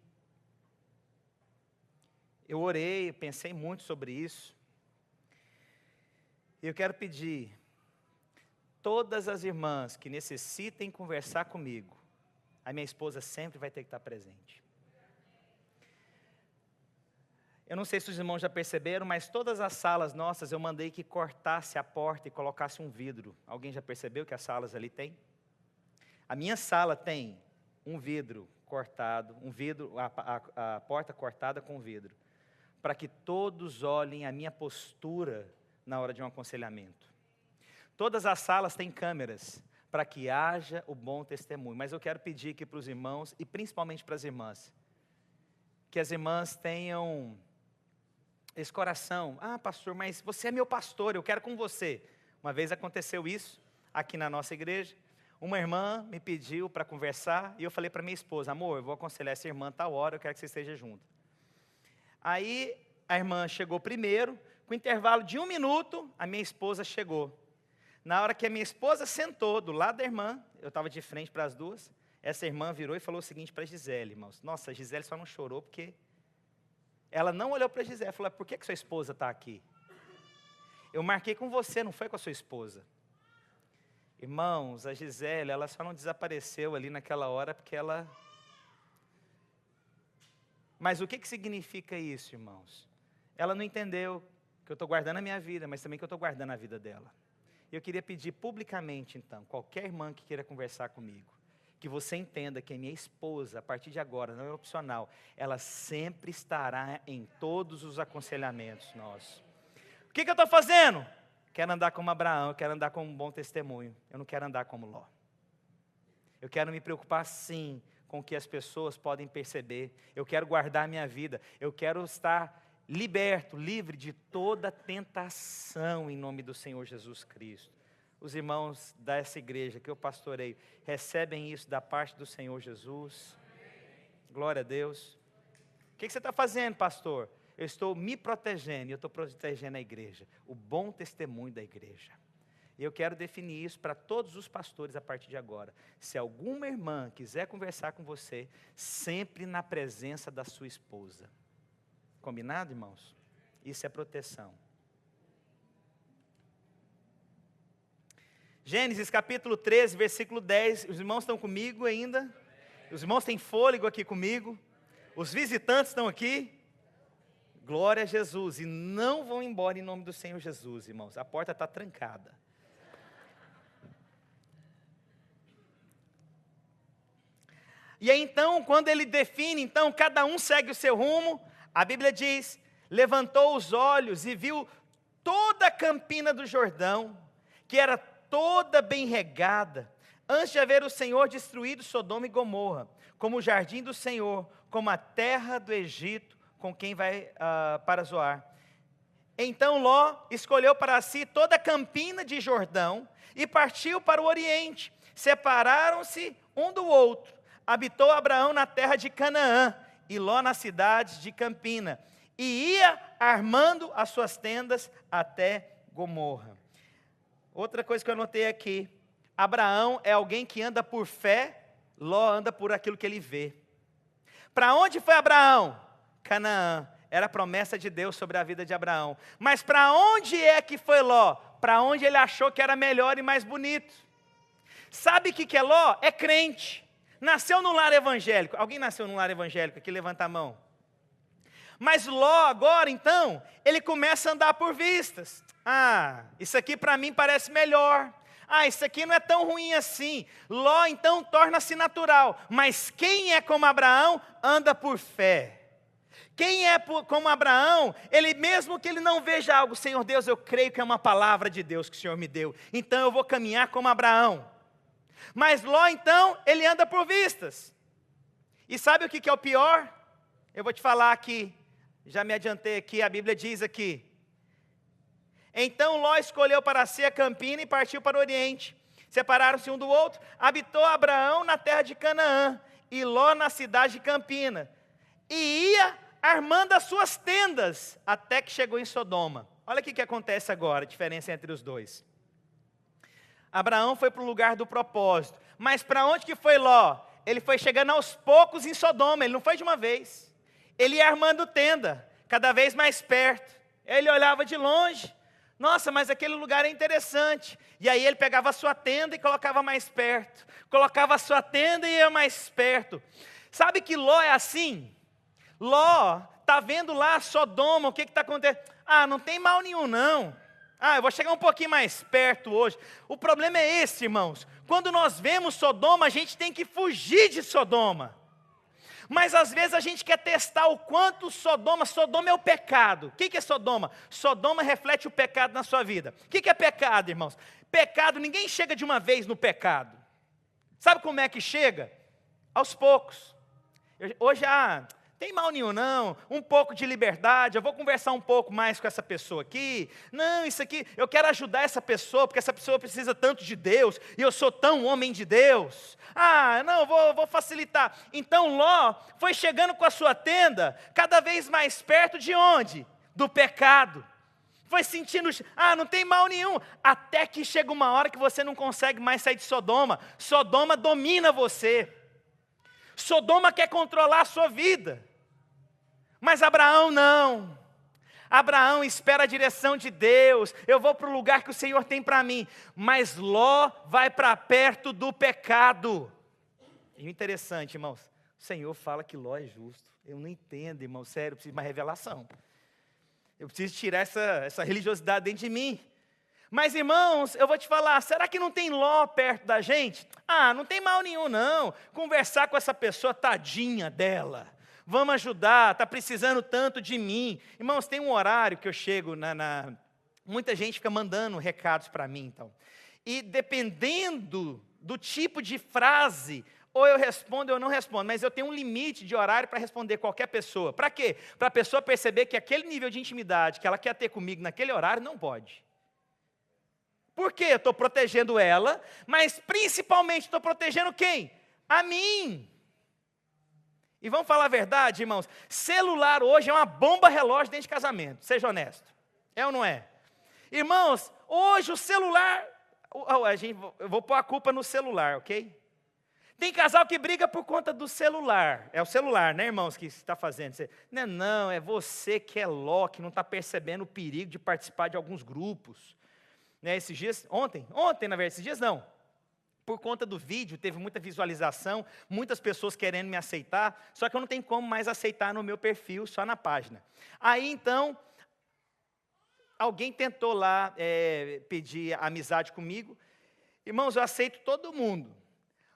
eu orei, pensei muito sobre isso. E eu quero pedir, todas as irmãs que necessitem conversar comigo, a minha esposa sempre vai ter que estar presente. Eu não sei se os irmãos já perceberam, mas todas as salas nossas eu mandei que cortasse a porta e colocasse um vidro. Alguém já percebeu que as salas ali tem? A minha sala tem um vidro cortado, a porta cortada com vidro, para que todos olhem a minha postura na hora de um aconselhamento. Todas as salas têm câmeras, para que haja o bom testemunho. Mas eu quero pedir aqui para os irmãos, e principalmente para as irmãs, que as irmãs tenham esse coração. Ah, pastor, mas você é meu pastor, eu quero com você. Uma vez aconteceu isso, aqui na nossa igreja. Uma irmã me pediu para conversar, e eu falei para minha esposa, amor, eu vou aconselhar essa irmã tal hora, eu quero que você esteja junto. Aí, a irmã chegou primeiro, com intervalo de 1 minuto, a minha esposa chegou. Na hora que a minha esposa sentou do lado da irmã, eu estava de frente para as duas, essa irmã virou e falou o seguinte para a Gisele, irmãos. Nossa, a Gisele só não chorou porque ela não olhou para a Gisele, falou, por que sua esposa está aqui? Eu marquei com você, não foi com a sua esposa. Irmãos, a Gisele, ela só não desapareceu ali naquela hora porque ela... Mas o que significa isso, irmãos? Ela não entendeu que eu estou guardando a minha vida, mas também que eu estou guardando a vida dela. Eu queria pedir publicamente, então, qualquer irmã que queira conversar comigo, que você entenda que a minha esposa, a partir de agora, não é opcional, ela sempre estará em todos os aconselhamentos nossos. O que eu estou fazendo? Quero andar como Abraão, eu quero andar como um bom testemunho, eu não quero andar como Ló. Eu quero me preocupar sim com o que as pessoas podem perceber, eu quero guardar a minha vida, eu quero estar liberto, livre de toda tentação em nome do Senhor Jesus Cristo. Os irmãos dessa igreja que eu pastoreio, recebem isso da parte do Senhor Jesus? Glória a Deus. O que você está fazendo, pastor? Eu estou me protegendo, e eu estou protegendo a igreja, o bom testemunho da igreja. E eu quero definir isso para todos os pastores a partir de agora. Se alguma irmã quiser conversar com você, sempre na presença da sua esposa. Combinado, irmãos? Isso é proteção. Gênesis capítulo 13, versículo 10. Os irmãos estão comigo ainda? Os irmãos têm fôlego aqui comigo? Os visitantes estão aqui? Glória a Jesus. E não vão embora em nome do Senhor Jesus, irmãos. A porta está trancada. E aí então, quando ele define, então, cada um segue o seu rumo. A Bíblia diz, levantou os olhos e viu toda a campina do Jordão, que era toda bem regada, antes de haver o Senhor destruído Sodoma e Gomorra, como o jardim do Senhor, como a terra do Egito, com quem vai para Zoar. Então Ló escolheu para si toda a campina de Jordão e partiu para o oriente. Separaram-se um do outro. Habitou Abraão na terra de Canaã, e Ló na cidade de Campina, e ia armando as suas tendas até Gomorra. Outra coisa que eu anotei aqui, Abraão é alguém que anda por fé, Ló anda por aquilo que ele vê. Para onde foi Abraão? Canaã, era a promessa de Deus sobre a vida de Abraão. Mas para onde é que foi Ló? Para onde ele achou que era melhor e mais bonito. Sabe o que é Ló? É crente. Nasceu num lar evangélico. Alguém nasceu num lar evangélico aqui? Levanta a mão. Mas Ló agora, então, ele começa a andar por vistas. Ah, isso aqui para mim parece melhor. Ah, isso aqui não é tão ruim assim. Ló, então, torna-se natural. Mas quem é como Abraão, anda por fé. Quem é como Abraão, ele mesmo que ele não veja algo, Senhor Deus, eu creio que é uma palavra de Deus que o Senhor me deu. Então eu vou caminhar como Abraão. Mas Ló, então, ele anda por vistas. E sabe o que é o pior? Eu vou te falar aqui, já me adiantei aqui, a Bíblia diz aqui. Então Ló escolheu para si a campina e partiu para o oriente. Separaram-se um do outro, habitou Abraão na terra de Canaã, e Ló na cidade de Campina. E ia armando as suas tendas, até que chegou em Sodoma. Olha o que acontece agora, a diferença entre os dois. Abraão foi para o lugar do propósito, mas para onde que foi Ló? Ele foi chegando aos poucos em Sodoma, ele não foi de uma vez. Ele ia armando tenda, cada vez mais perto. Ele olhava de longe, nossa, mas aquele lugar é interessante. E aí ele pegava a sua tenda e colocava mais perto. Colocava a sua tenda e ia mais perto. Sabe que Ló é assim? Ló está vendo lá Sodoma, o que está acontecendo? Ah, não tem mal nenhum não. Ah, eu vou chegar um pouquinho mais perto hoje. O problema é esse, irmãos. Quando nós vemos Sodoma, a gente tem que fugir de Sodoma. Mas às vezes a gente quer testar o quanto Sodoma é o pecado. O que é Sodoma? Sodoma reflete o pecado na sua vida. O que é pecado, irmãos? Pecado, ninguém chega de uma vez no pecado. Sabe como é que chega? Aos poucos. Hoje, tem mal nenhum não, um pouco de liberdade, eu vou conversar um pouco mais com essa pessoa aqui. Não, isso aqui, eu quero ajudar essa pessoa, porque essa pessoa precisa tanto de Deus, e eu sou tão homem de Deus. Ah, não, vou facilitar. Então Ló foi chegando com a sua tenda, cada vez mais perto de onde? Do pecado. Foi sentindo, não tem mal nenhum, até que chega uma hora que você não consegue mais sair de Sodoma. Sodoma domina você. Sodoma quer controlar a sua vida, mas Abraão não. Abraão espera a direção de Deus, eu vou para o lugar que o Senhor tem para mim, mas Ló vai para perto do pecado. E o interessante, irmãos, o Senhor fala que Ló é justo. Eu não entendo, irmão, sério, eu preciso de uma revelação. Eu preciso tirar essa religiosidade dentro de mim. Mas irmãos, eu vou te falar, será que não tem Ló perto da gente? Não tem mal nenhum não, conversar com essa pessoa, tadinha dela, vamos ajudar, está precisando tanto de mim. Irmãos, tem um horário que eu chego, muita gente fica mandando recados para mim, então. E dependendo do tipo de frase, ou eu respondo ou eu não respondo, mas eu tenho um limite de horário para responder qualquer pessoa. Para quê? Para a pessoa perceber que aquele nível de intimidade que ela quer ter comigo naquele horário, não pode. Por quê? Eu estou protegendo ela, mas principalmente estou protegendo quem? A mim. E vamos falar a verdade, irmãos, celular hoje é uma bomba relógio dentro de casamento, seja honesto. É ou não é? Irmãos, hoje o celular, eu vou pôr a culpa no celular, ok? Tem casal que briga por conta do celular. É o celular, né, irmãos, que está fazendo? Não, é você que é Ló, que não está percebendo o perigo de participar de alguns grupos. Esses dias, ontem na verdade, esses dias não, por conta do vídeo, teve muita visualização, muitas pessoas querendo me aceitar, só que eu não tenho como mais aceitar no meu perfil, só na página. Aí então, alguém tentou lá pedir amizade comigo. Irmãos, eu aceito todo mundo,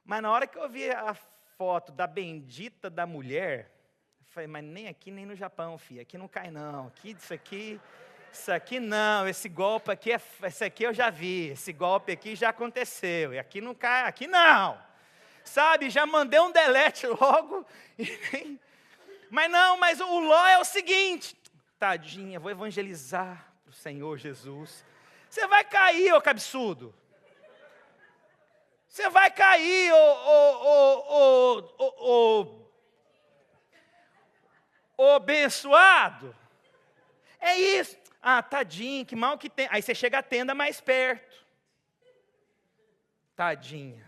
mas na hora que eu vi a foto da bendita da mulher, eu falei, mas nem aqui nem no Japão, filho, aqui não cai não, isso aqui não, esse golpe aqui, esse aqui eu já vi, esse golpe aqui já aconteceu, e aqui não cai, aqui não, sabe, já mandei um delete logo, mas o Ló é o seguinte, tadinha, vou evangelizar para o Senhor Jesus, você vai cair, ô cabeçudo, você vai cair, ô abençoado, é isso. Tadinho, que mal que tem. Aí você chega à tenda mais perto. Tadinha.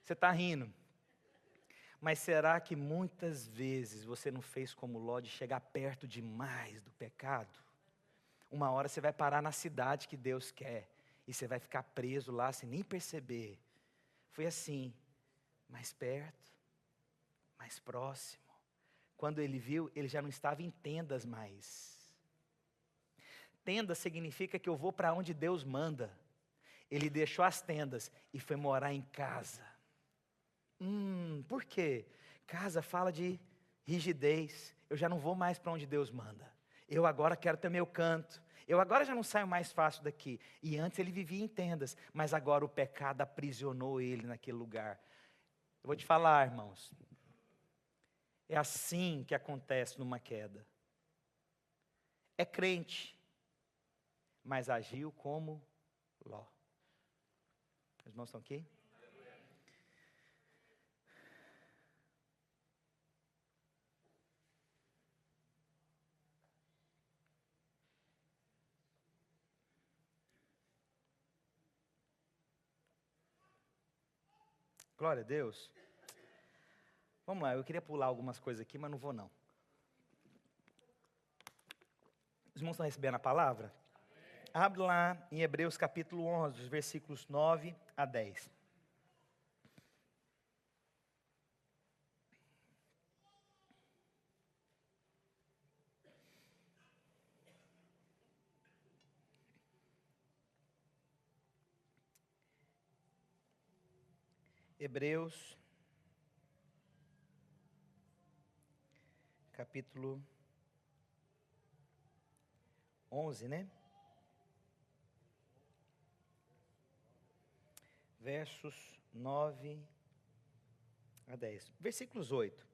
Você está rindo. Mas será que muitas vezes você não fez como Ló de chegar perto demais do pecado? uma hora você vai parar na cidade que Deus quer, e você vai ficar preso lá sem nem perceber. Foi assim, mais perto, mais próximo. Quando ele viu, ele já não estava em tendas mais. Tenda significa que eu vou para onde Deus manda. Ele deixou as tendas e foi morar em casa. Por quê? Casa fala de rigidez. Eu já não vou mais para onde Deus manda. Eu agora quero ter meu canto. Eu agora já não saio mais fácil daqui. E antes ele vivia em tendas, mas agora o pecado aprisionou ele naquele lugar. Eu vou te falar, irmãos. É assim que acontece numa queda. É crente, mas agiu como Ló. Os irmãos estão aqui? Glória a Deus. Vamos lá, eu queria pular algumas coisas aqui, mas não vou não. Os irmãos estão recebendo a palavra? Abre lá em Hebreus capítulo 11, os versículos 9 a 10. Hebreus, capítulo 11, né? Versos 9 a 10. Versículos 8.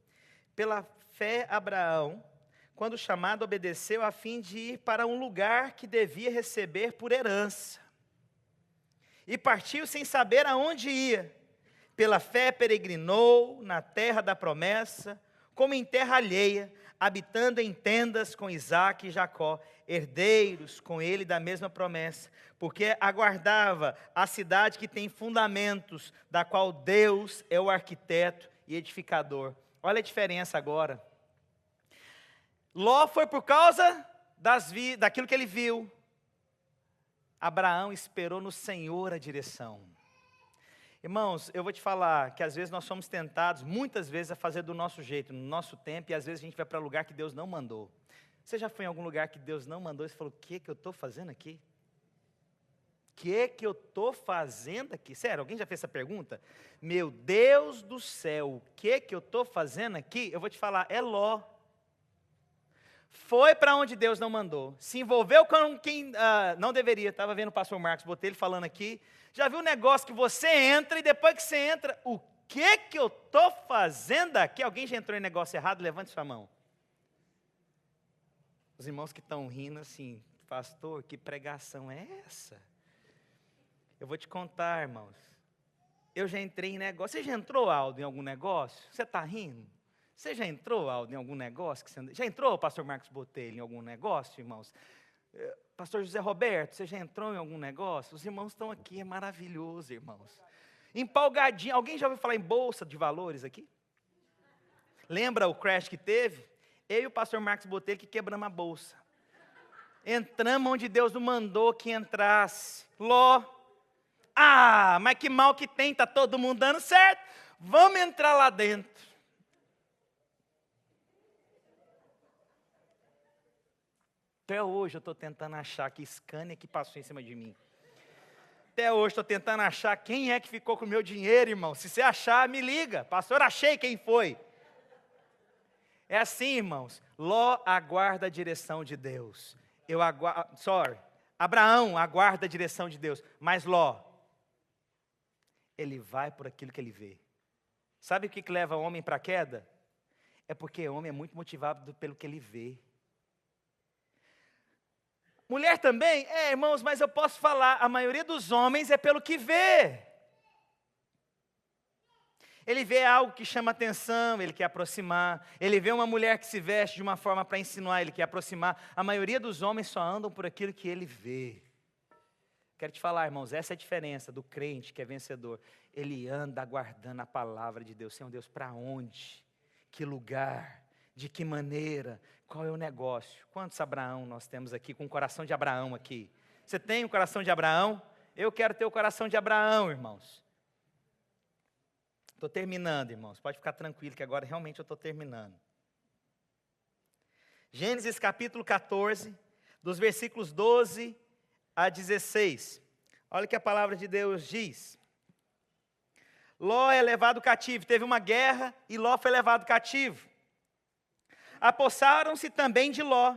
Pela fé, Abraão, quando chamado, obedeceu a fim de ir para um lugar que devia receber por herança. E partiu sem saber aonde ia. Pela fé peregrinou na terra da promessa, como em terra alheia, habitando em tendas com Isaque e Jacó, herdeiros com ele da mesma promessa, porque aguardava a cidade que tem fundamentos, da qual Deus é o arquiteto e edificador. Olha a diferença agora. Ló foi por causa daquilo que ele viu. Abraão esperou no Senhor a direção. Irmãos, eu vou te falar que às vezes nós somos tentados, muitas vezes, a fazer do nosso jeito, no nosso tempo, e às vezes a gente vai para lugar que Deus não mandou. Você já foi em algum lugar que Deus não mandou e você falou, o que eu estou fazendo aqui? O que eu estou fazendo aqui? Sério, alguém já fez essa pergunta? Meu Deus do céu, o que eu estou fazendo aqui? Eu vou te falar, é Ló. Foi para onde Deus não mandou. Se envolveu com quem não deveria. Estava vendo o pastor Marcos Botelho falando aqui. Já viu um negócio que você entra e depois que você entra, o que eu estou fazendo aqui? Alguém já entrou em negócio errado? Levante sua mão. Os irmãos que estão rindo assim, pastor, que pregação é essa? Eu vou te contar, irmãos. Eu já entrei em negócio. Você já entrou, Aldo, em algum negócio? Você está rindo? Você já entrou, Aldo, em algum negócio? Já entrou, pastor Marcos Botelho, em algum negócio, irmãos? Pastor José Roberto, você já entrou em algum negócio? Os irmãos estão aqui, é maravilhoso, irmãos. Empolgadinho. Alguém já ouviu falar em bolsa de valores aqui? Lembra o crash que teve? Eu e o pastor Marcos Botelho que quebramos a bolsa. Entramos onde Deus não mandou que entrasse. Ló. Mas que mal que tem, está todo mundo dando certo. Vamos entrar lá dentro. Até hoje eu estou tentando achar que Scania que passou em cima de mim. Até hoje estou tentando achar quem é que ficou com o meu dinheiro, irmão. Se você achar, me liga. Pastor, achei quem foi. É assim, irmãos. Ló aguarda a direção de Deus. Abraão aguarda a direção de Deus. Mas Ló, ele vai por aquilo que ele vê. Sabe o que leva o homem para a queda? É porque o homem é muito motivado pelo que ele vê. Mulher também? Irmãos, mas eu posso falar, a maioria dos homens é pelo que vê. Ele vê algo que chama atenção, ele quer aproximar. Ele vê uma mulher que se veste de uma forma para insinuar, ele quer aproximar. A maioria dos homens só andam por aquilo que ele vê. Quero te falar, irmãos, essa é a diferença do crente que é vencedor. Ele anda aguardando a palavra de Deus. Senhor Deus, para onde? Que lugar? De que maneira? Qual é o negócio? Quantos Abraão nós temos aqui, com o coração de Abraão aqui? Você tem o coração de Abraão? Eu quero ter o coração de Abraão, irmãos. Estou terminando, irmãos. Pode ficar tranquilo que agora realmente eu estou terminando. Gênesis capítulo 14, dos versículos 12 a 16. Olha o que a palavra de Deus diz. Ló é levado cativo. Teve uma guerra e Ló foi levado cativo. Apossaram-se também de Ló,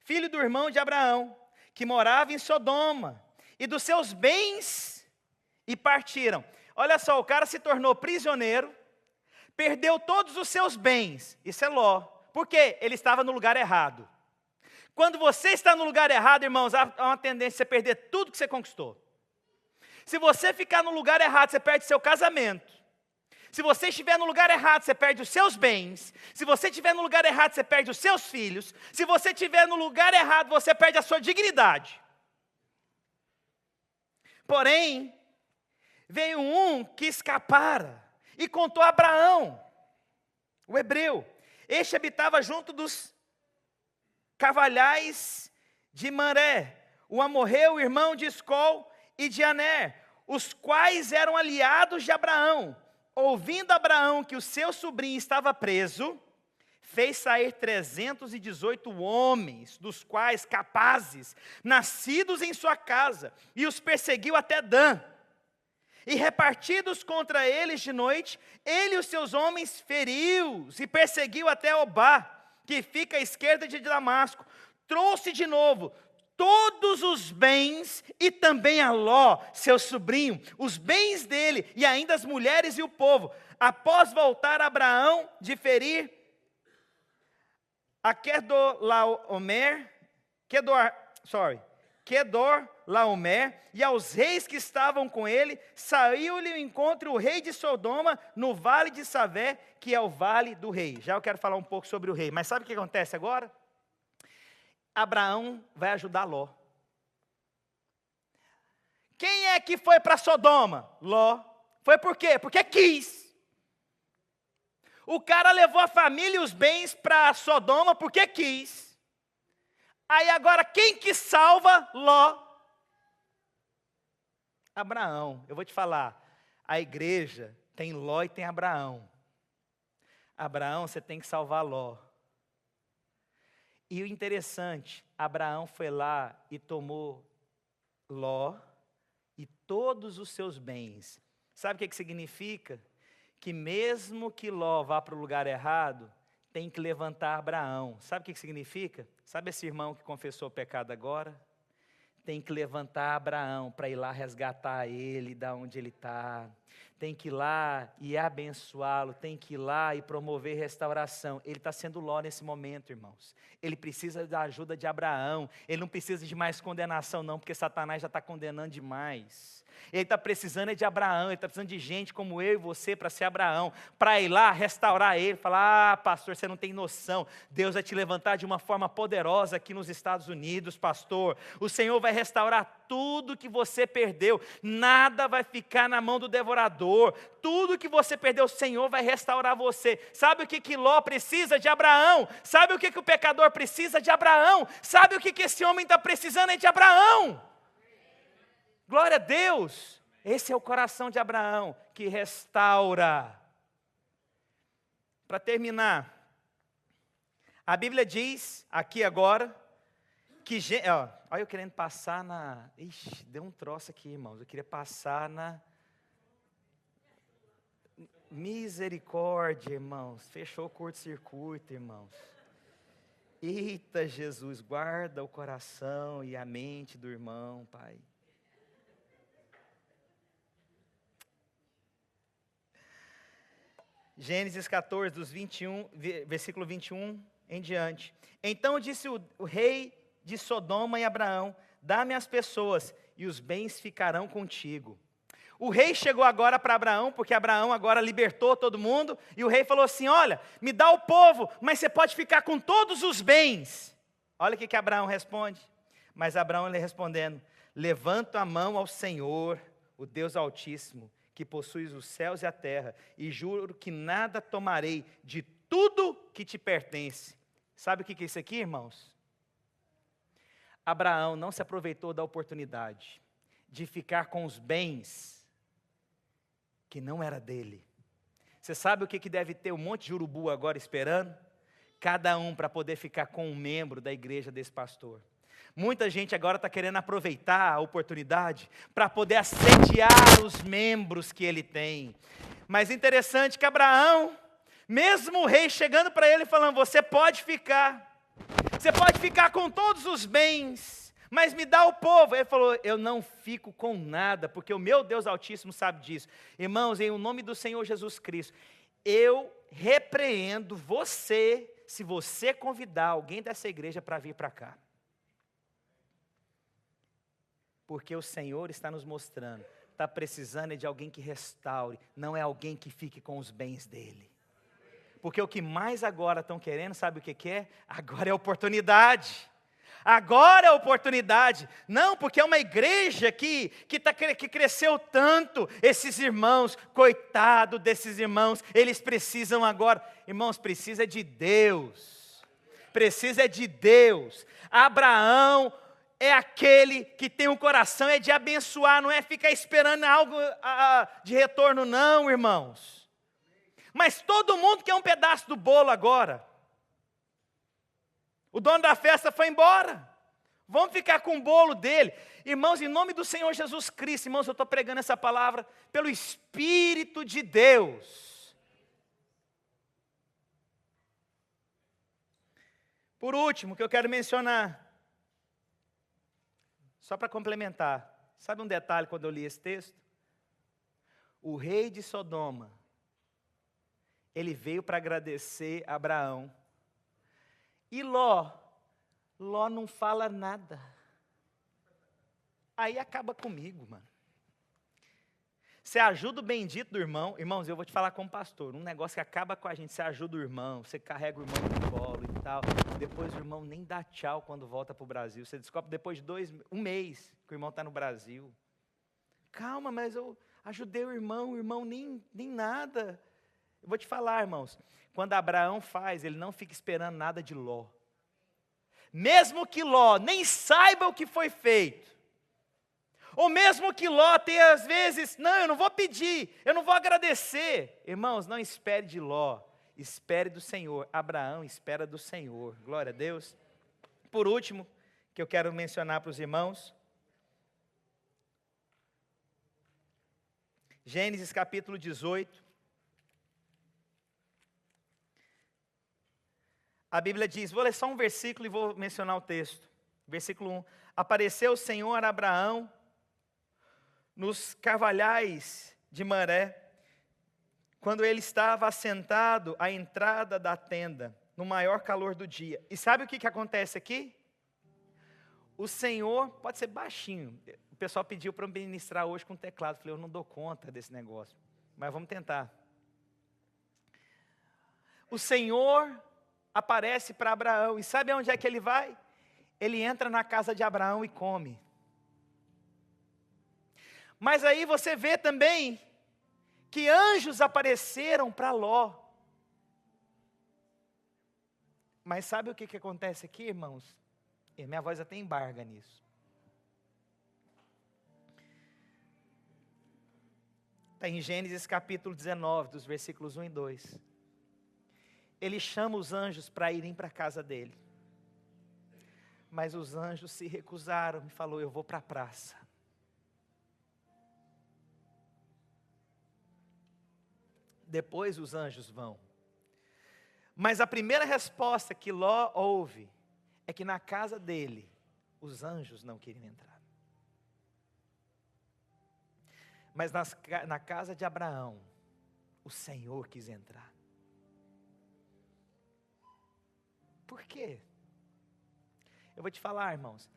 filho do irmão de Abraão, que morava em Sodoma, e dos seus bens, e partiram. Olha só, o cara se tornou prisioneiro, perdeu todos os seus bens. Isso é Ló. Por quê? Ele estava no lugar errado. Quando você está no lugar errado, irmãos, há uma tendência a você perder tudo que você conquistou. Se você ficar no lugar errado, você perde seu casamento. Se você estiver no lugar errado, você perde os seus bens. Se você estiver no lugar errado, você perde os seus filhos. Se você estiver no lugar errado, você perde a sua dignidade. Porém, veio um que escapara e contou a Abraão, o hebreu. Este habitava junto dos carvalhais de Manré, o amorreu, irmão de Escol e de Aner, os quais eram aliados de Abraão. Ouvindo Abraão que o seu sobrinho estava preso, fez sair 318 homens, dos quais capazes, nascidos em sua casa, e os perseguiu até Dan. E repartidos contra eles de noite, ele e os seus homens feriu-os e perseguiu até Obá, que fica à esquerda de Damasco. Trouxe de novo todos os bens e também a Ló, seu sobrinho, os bens dele e ainda as mulheres e o povo. Após voltar Abraão de ferir a Kedorlaomer e aos reis que estavam com ele, saiu-lhe ao encontro o rei de Sodoma no vale de Savé, que é o vale do rei. Já eu quero falar um pouco sobre o rei, mas sabe o que acontece agora? Abraão vai ajudar Ló. Quem é que foi para Sodoma? Ló. Foi por quê? Porque quis. O cara levou a família e os bens para Sodoma porque quis. Aí agora quem que salva Ló? Abraão. Eu vou te falar, a igreja tem Ló e tem Abraão. Abraão, você tem que salvar Ló. E o interessante, Abraão foi lá e tomou Ló e todos os seus bens. Sabe o que significa? Que mesmo que Ló vá para o lugar errado, tem que levantar Abraão. Sabe o que significa? Sabe esse irmão que confessou o pecado agora? Tem que levantar Abraão para ir lá resgatar ele da onde ele está. Tem que ir lá e abençoá-lo. Tem que ir lá e promover restauração. Ele está sendo Ló nesse momento, irmãos. Ele precisa da ajuda de Abraão. Ele não precisa de mais condenação não, porque Satanás já está condenando demais. Ele está precisando de Abraão, ele está precisando de gente como eu e você para ser Abraão, para ir lá restaurar ele, falar, pastor, você não tem noção, Deus vai te levantar de uma forma poderosa aqui nos Estados Unidos, pastor, o Senhor vai restaurar tudo que você perdeu, nada vai ficar na mão do devorador, tudo que você perdeu, o Senhor vai restaurar você. Sabe o que Ló precisa de Abraão? Sabe o que o pecador precisa de Abraão? Sabe o que esse homem está precisando é de Abraão? Glória a Deus, esse é o coração de Abraão, que restaura. Para terminar, a Bíblia diz, aqui agora, que, olha eu querendo passar na, ixi, deu um troço aqui, irmãos, eu queria passar na, misericórdia, irmãos, fechou o curto-circuito, irmãos. Eita Jesus, guarda o coração e a mente do irmão, Pai. Gênesis 14, versículo 21 em diante. Então disse o rei de Sodoma e Abraão, dá-me as pessoas e os bens ficarão contigo. O rei chegou agora para Abraão, porque Abraão agora libertou todo mundo, e o rei falou assim, olha, me dá o povo, mas você pode ficar com todos os bens. Olha o que Abraão responde. Mas Abraão ele respondendo, levanto a mão ao Senhor, o Deus Altíssimo, que possui os céus e a terra, e juro que nada tomarei de tudo que te pertence. Sabe o que é isso aqui, irmãos? Abraão não se aproveitou da oportunidade de ficar com os bens que não era dele. Você sabe o que deve ter um monte de urubu agora esperando? Cada um para poder ficar com um membro da igreja desse pastor. Muita gente agora está querendo aproveitar a oportunidade para poder assediar os membros que ele tem. Mas interessante que Abraão, mesmo o rei chegando para ele falando, você pode ficar com todos os bens, mas me dá o povo. Ele falou, eu não fico com nada, porque o meu Deus Altíssimo sabe disso. Irmãos, em nome do Senhor Jesus Cristo, eu repreendo você, se você convidar alguém dessa igreja para vir para cá. Porque o Senhor está nos mostrando, está precisando de alguém que restaure, não é alguém que fique com os bens dele. Porque o que mais agora estão querendo, sabe o que é? Agora é oportunidade. Agora é oportunidade. Não, porque é uma igreja que cresceu tanto. Esses irmãos, coitado desses irmãos, eles precisam agora. Irmãos, precisa de Deus. Precisa de Deus. Abraão é aquele que tem um coração, é de abençoar, não é ficar esperando algo de retorno, não, irmãos. Mas todo mundo quer um pedaço do bolo agora. O dono da festa foi embora. Vamos ficar com o bolo dele. Irmãos, em nome do Senhor Jesus Cristo, irmãos, eu estou pregando essa palavra pelo Espírito de Deus. Por último, que eu quero mencionar, só para complementar, sabe um detalhe quando eu li esse texto? O rei de Sodoma, ele veio para agradecer a Abraão. E Ló não fala nada. Aí acaba comigo, mano. Você ajuda o bendito do irmão. Irmãos, eu vou te falar como pastor. Um negócio que acaba com a gente. Você ajuda o irmão, você carrega o irmão no colo e tal. Depois o irmão nem dá tchau quando volta para o Brasil. Você descobre depois de um mês que o irmão está no Brasil. Calma, mas eu ajudei o irmão nem nada. Eu vou te falar, irmãos. Quando Abraão faz, ele não fica esperando nada de Ló. Mesmo que Ló nem saiba o que foi feito. Ou mesmo que Ló tenha às vezes, não, eu não vou pedir, eu não vou agradecer. Irmãos, não espere de Ló, espere do Senhor. Abraão espera do Senhor, glória a Deus. Por último, que eu quero mencionar para os irmãos, Gênesis capítulo 18. A Bíblia diz, vou ler só um versículo e vou mencionar o texto. Versículo 1. Apareceu o Senhor a Abraão nos carvalhais de Mamré, quando ele estava assentado à entrada da tenda, no maior calor do dia. E sabe o que acontece aqui? O Senhor, pode ser baixinho, o pessoal pediu para eu ministrar hoje com teclado, eu falei, eu não dou conta desse negócio, mas vamos tentar. O Senhor aparece para Abraão, e sabe aonde é que ele vai? Ele entra na casa de Abraão e come. Mas aí você vê também que anjos apareceram para Ló. Mas sabe o que acontece aqui, irmãos? E minha voz até embarga nisso. Está em Gênesis capítulo 19, dos versículos 1 e 2. Ele chama os anjos para irem para a casa dele. Mas os anjos se recusaram e falou, eu vou para a praça. Depois os anjos vão. Mas a primeira resposta que Ló ouve é que na casa dele, os anjos não queriam entrar. Mas na casa de Abraão, o Senhor quis entrar. Por quê? Eu vou te falar, irmãos.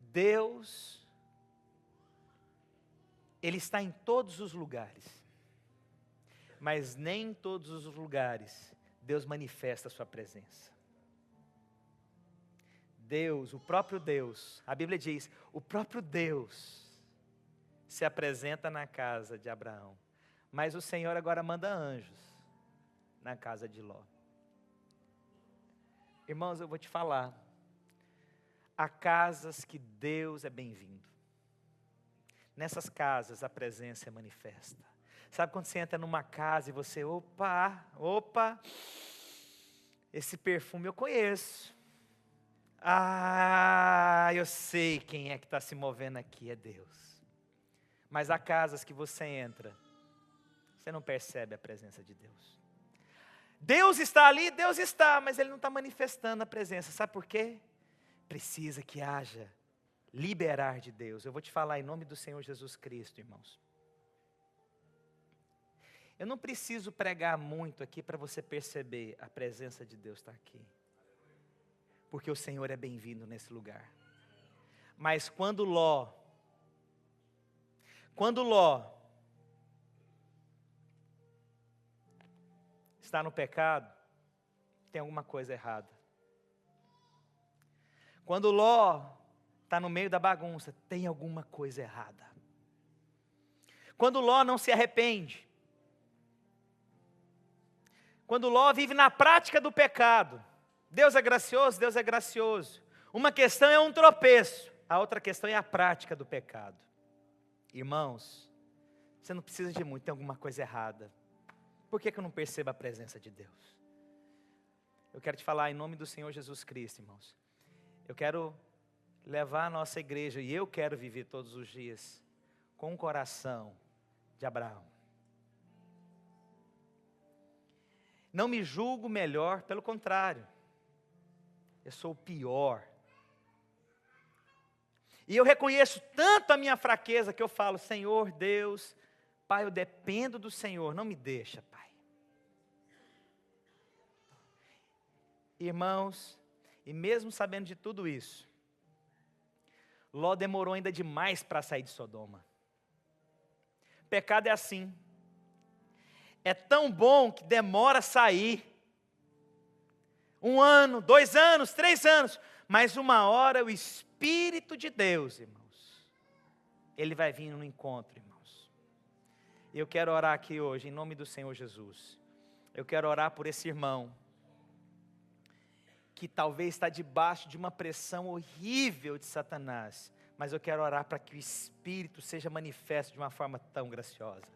Deus, Ele está em todos os lugares. Mas nem em todos os lugares Deus manifesta a sua presença. Deus, o próprio Deus, a Bíblia diz, o próprio Deus se apresenta na casa de Abraão. Mas o Senhor agora manda anjos na casa de Ló. Irmãos, eu vou te falar. Há casas que Deus é bem-vindo. Nessas casas a presença é manifesta. Sabe quando você entra numa casa e você, opa, esse perfume eu conheço. Eu sei quem é que está se movendo aqui, é Deus. Mas há casas que você entra, você não percebe a presença de Deus. Deus está ali, Deus está, mas Ele não está manifestando a presença. Sabe por quê? Precisa que haja liberar de Deus. Eu vou te falar em nome do Senhor Jesus Cristo, irmãos. Eu não preciso pregar muito aqui para você perceber a presença de Deus está aqui. Porque o Senhor é bem-vindo nesse lugar. Mas quando Ló está no pecado, tem alguma coisa errada. Quando Ló está no meio da bagunça, tem alguma coisa errada. Quando Ló não se arrepende, quando Ló vive na prática do pecado, Deus é gracioso, Deus é gracioso. Uma questão é um tropeço, a outra questão é a prática do pecado. Irmãos, você não precisa de muito, tem alguma coisa errada. Por que eu não percebo a presença de Deus? Eu quero te falar em nome do Senhor Jesus Cristo, irmãos. Eu quero levar a nossa igreja, e eu quero viver todos os dias, com o coração de Abraão. Não me julgo melhor, pelo contrário. Eu sou o pior. E eu reconheço tanto a minha fraqueza que eu falo, Senhor Deus, Pai, eu dependo do Senhor, não me deixa, Pai. Irmãos, e mesmo sabendo de tudo isso, Ló demorou ainda demais para sair de Sodoma. Pecado é assim. É tão bom que demora a sair. 1 ano, 2 anos, 3 anos. Mas uma hora o Espírito de Deus, irmãos, Ele vai vir no encontro, irmãos. E eu quero orar aqui hoje, em nome do Senhor Jesus. Eu quero orar por esse irmão, que talvez está debaixo de uma pressão horrível de Satanás. Mas eu quero orar para que o Espírito seja manifesto de uma forma tão graciosa.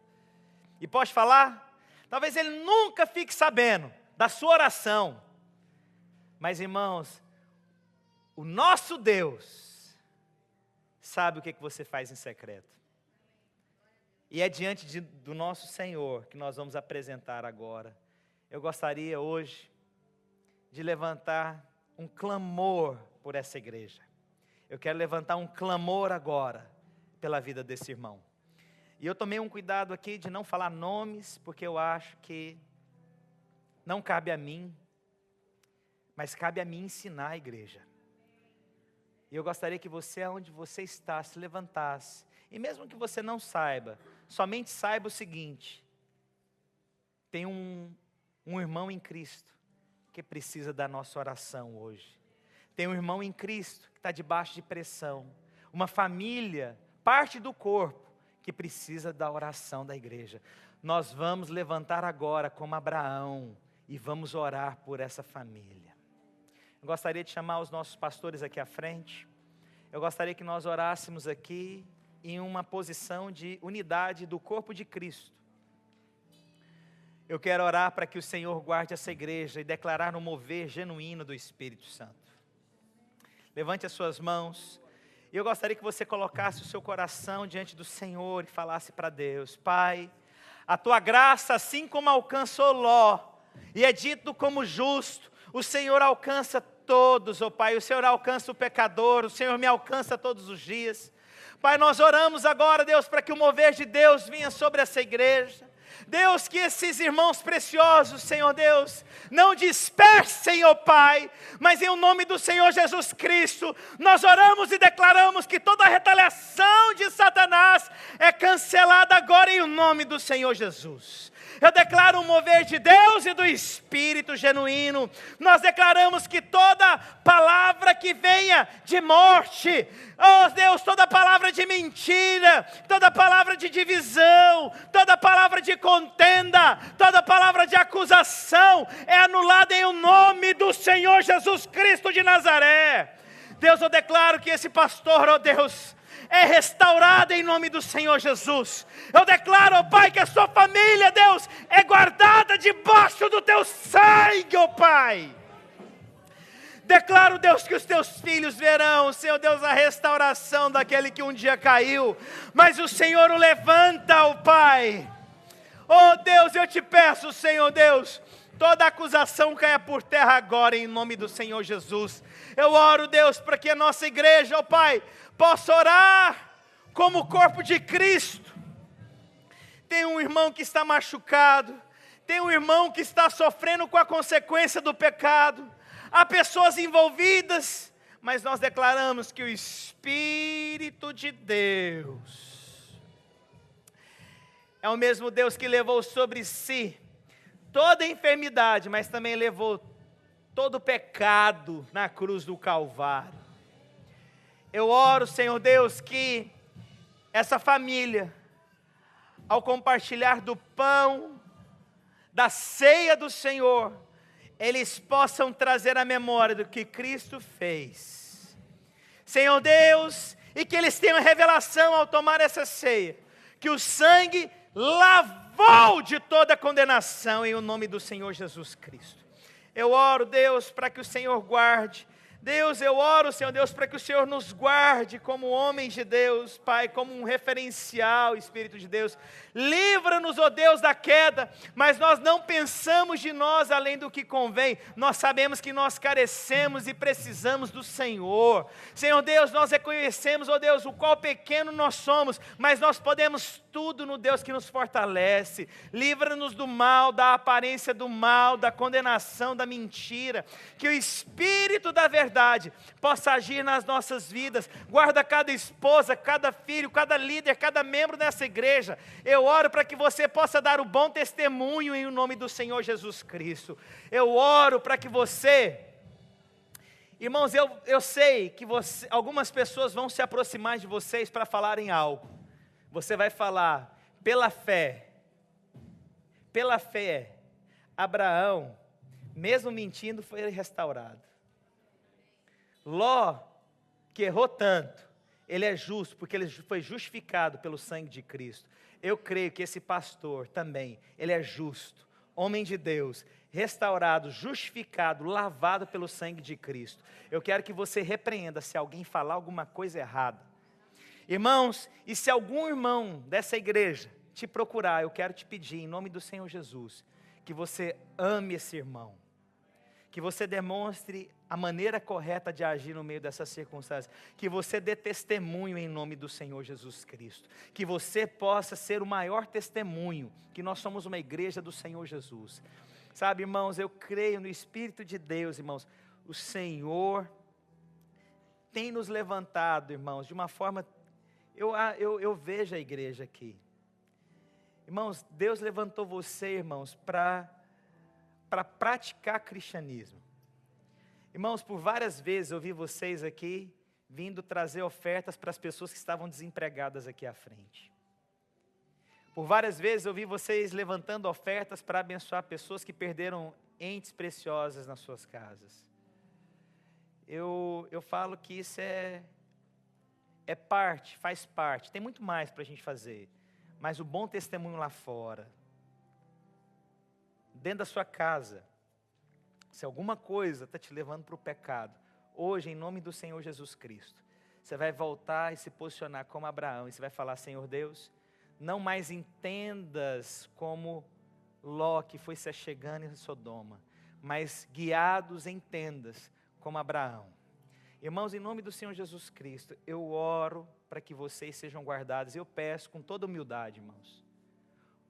E pode falar? Talvez ele nunca fique sabendo da sua oração. Mas irmãos, o nosso Deus sabe o que você faz em secreto. E é diante do nosso Senhor que nós vamos apresentar agora. Eu gostaria hoje de levantar um clamor por essa igreja. Eu quero levantar um clamor agora pela vida desse irmão. E eu tomei um cuidado aqui de não falar nomes, porque eu acho que não cabe a mim, mas cabe a mim ensinar a igreja. E eu gostaria que você, onde você está, se levantasse. E mesmo que você não saiba, somente saiba o seguinte: tem um irmão em Cristo que precisa da nossa oração hoje. Tem um irmão em Cristo que está debaixo de pressão. Uma família, parte do corpo, que precisa da oração da igreja. Nós vamos levantar agora como Abraão e vamos orar por essa família. Eu gostaria de chamar os nossos pastores aqui à frente. Eu gostaria que nós orássemos aqui em uma posição de unidade do corpo de Cristo. Eu quero orar para que o Senhor guarde essa igreja e declarar um mover genuíno do Espírito Santo. Levante as suas mãos. E eu gostaria que você colocasse o seu coração diante do Senhor e falasse para Deus: Pai, a tua graça, assim como alcançou Ló, e é dito como justo, o Senhor alcança todos, ó Pai. O Senhor alcança o pecador, o Senhor me alcança todos os dias. Pai, nós oramos agora, Deus, para que o mover de Deus venha sobre essa igreja. Deus, que esses irmãos preciosos, Senhor Deus, não dispersem, ó Pai, mas em nome do Senhor Jesus Cristo, nós oramos e declaramos que toda a retaliação de Satanás é cancelada agora em nome do Senhor Jesus. Eu declaro um mover de Deus e do Espírito genuíno. Nós declaramos que toda palavra que venha de morte, oh Deus, toda palavra de mentira, toda palavra de divisão, toda palavra de contenda, toda palavra de acusação, é anulada em o nome do Senhor Jesus Cristo de Nazaré. Deus, eu declaro que esse pastor, oh Deus, é restaurado em nome do Senhor Jesus. Eu declaro, ó Pai, que a sua família, Deus, é guardada debaixo do teu sangue, ó Pai. Declaro, Deus, que os teus filhos verão, Senhor Deus, a restauração daquele que um dia caiu, mas o Senhor o levanta, ó Pai. Oh Deus, eu te peço, Senhor Deus, toda acusação caia por terra agora, em nome do Senhor Jesus. Eu oro, Deus, para que a nossa igreja, ó Pai, possa orar como o corpo de Cristo. Tem um irmão que está machucado, tem um irmão que está sofrendo com a consequência do pecado, há pessoas envolvidas, mas nós declaramos que o Espírito de Deus é o mesmo Deus que levou sobre si toda a enfermidade, mas também levou todo o pecado na cruz do Calvário. Eu oro, Senhor Deus, que essa família, ao compartilhar do pão, da ceia do Senhor, eles possam trazer a memória do que Cristo fez. Senhor Deus, e que eles tenham revelação ao tomar essa ceia, que o sangue lavou de toda condenação em o nome do Senhor Jesus Cristo. Eu oro, Deus, para que o Senhor guarde. Deus, eu oro, Senhor Deus, para que o Senhor nos guarde como homens de Deus, Pai, como um referencial, Espírito de Deus. Livra-nos, ó Deus, da queda, mas nós não pensamos de nós além do que convém. Nós sabemos que nós carecemos e precisamos do Senhor. Senhor Deus, nós reconhecemos, ó Deus, o qual pequeno nós somos, mas nós podemos tudo no Deus que nos fortalece. Livra-nos do mal, da aparência do mal, da condenação, da mentira. Que o Espírito da verdade possa agir nas nossas vidas. Guarda cada esposa, cada filho, cada líder, cada membro dessa igreja. Eu oro para que você possa dar o bom testemunho em nome do Senhor Jesus Cristo. Eu oro para que você... Irmãos, eu sei que algumas pessoas vão se aproximar de vocês para falarem algo. Você vai falar, pela fé, Abraão, mesmo mentindo, foi restaurado. Ló, que errou tanto, ele é justo, porque ele foi justificado pelo sangue de Cristo. Eu creio que esse pastor também, ele é justo, homem de Deus, restaurado, justificado, lavado pelo sangue de Cristo. Eu quero que você repreenda se alguém falar alguma coisa errada. Irmãos, e se algum irmão dessa igreja te procurar, eu quero te pedir, em nome do Senhor Jesus, que você ame esse irmão. Que você demonstre a maneira correta de agir no meio dessas circunstâncias. Que você dê testemunho em nome do Senhor Jesus Cristo. Que você possa ser o maior testemunho, que nós somos uma igreja do Senhor Jesus. Sabe, irmãos, eu creio no Espírito de Deus, irmãos. O Senhor tem nos levantado, irmãos, de uma forma... Eu vejo a igreja aqui. Irmãos, Deus levantou você, irmãos, para praticar cristianismo. Irmãos, por várias vezes eu vi vocês aqui vindo trazer ofertas para as pessoas que estavam desempregadas aqui à frente. Por várias vezes eu vi vocês levantando ofertas para abençoar pessoas que perderam entes preciosas nas suas casas. Eu falo que isso faz parte, tem muito mais para a gente fazer, mas o bom testemunho lá fora, dentro da sua casa, se alguma coisa está te levando para o pecado, hoje, em nome do Senhor Jesus Cristo, você vai voltar e se posicionar como Abraão, e você vai falar, Senhor Deus, não mais entendas como Ló, que foi se achegando em Sodoma, mas guiados em tendas, como Abraão. Irmãos, em nome do Senhor Jesus Cristo, eu oro para que vocês sejam guardados, eu peço com toda humildade, irmãos,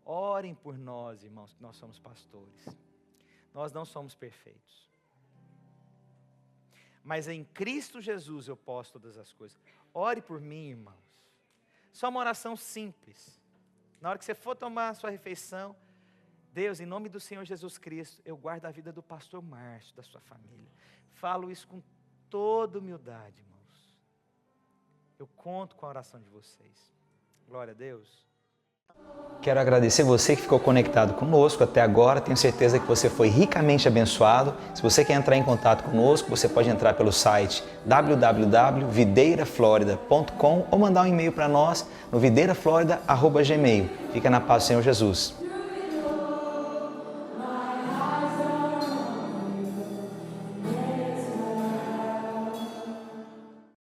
orem por nós, irmãos, que nós somos pastores. Nós não somos perfeitos. Mas em Cristo Jesus eu posso todas as coisas. Ore por mim, irmãos. Só uma oração simples. Na hora que você for tomar a sua refeição, Deus, em nome do Senhor Jesus Cristo, eu guardo a vida do pastor Márcio, da sua família. Falo isso com toda humildade, irmãos. Eu conto com a oração de vocês. Glória a Deus. Quero agradecer você que ficou conectado conosco até agora. Tenho certeza que você foi ricamente abençoado. Se você quer entrar em contato conosco, você pode entrar pelo site www.videiraflorida.com ou mandar um e-mail para nós no videiraflorida@gmail.com. Fica na paz do Senhor Jesus.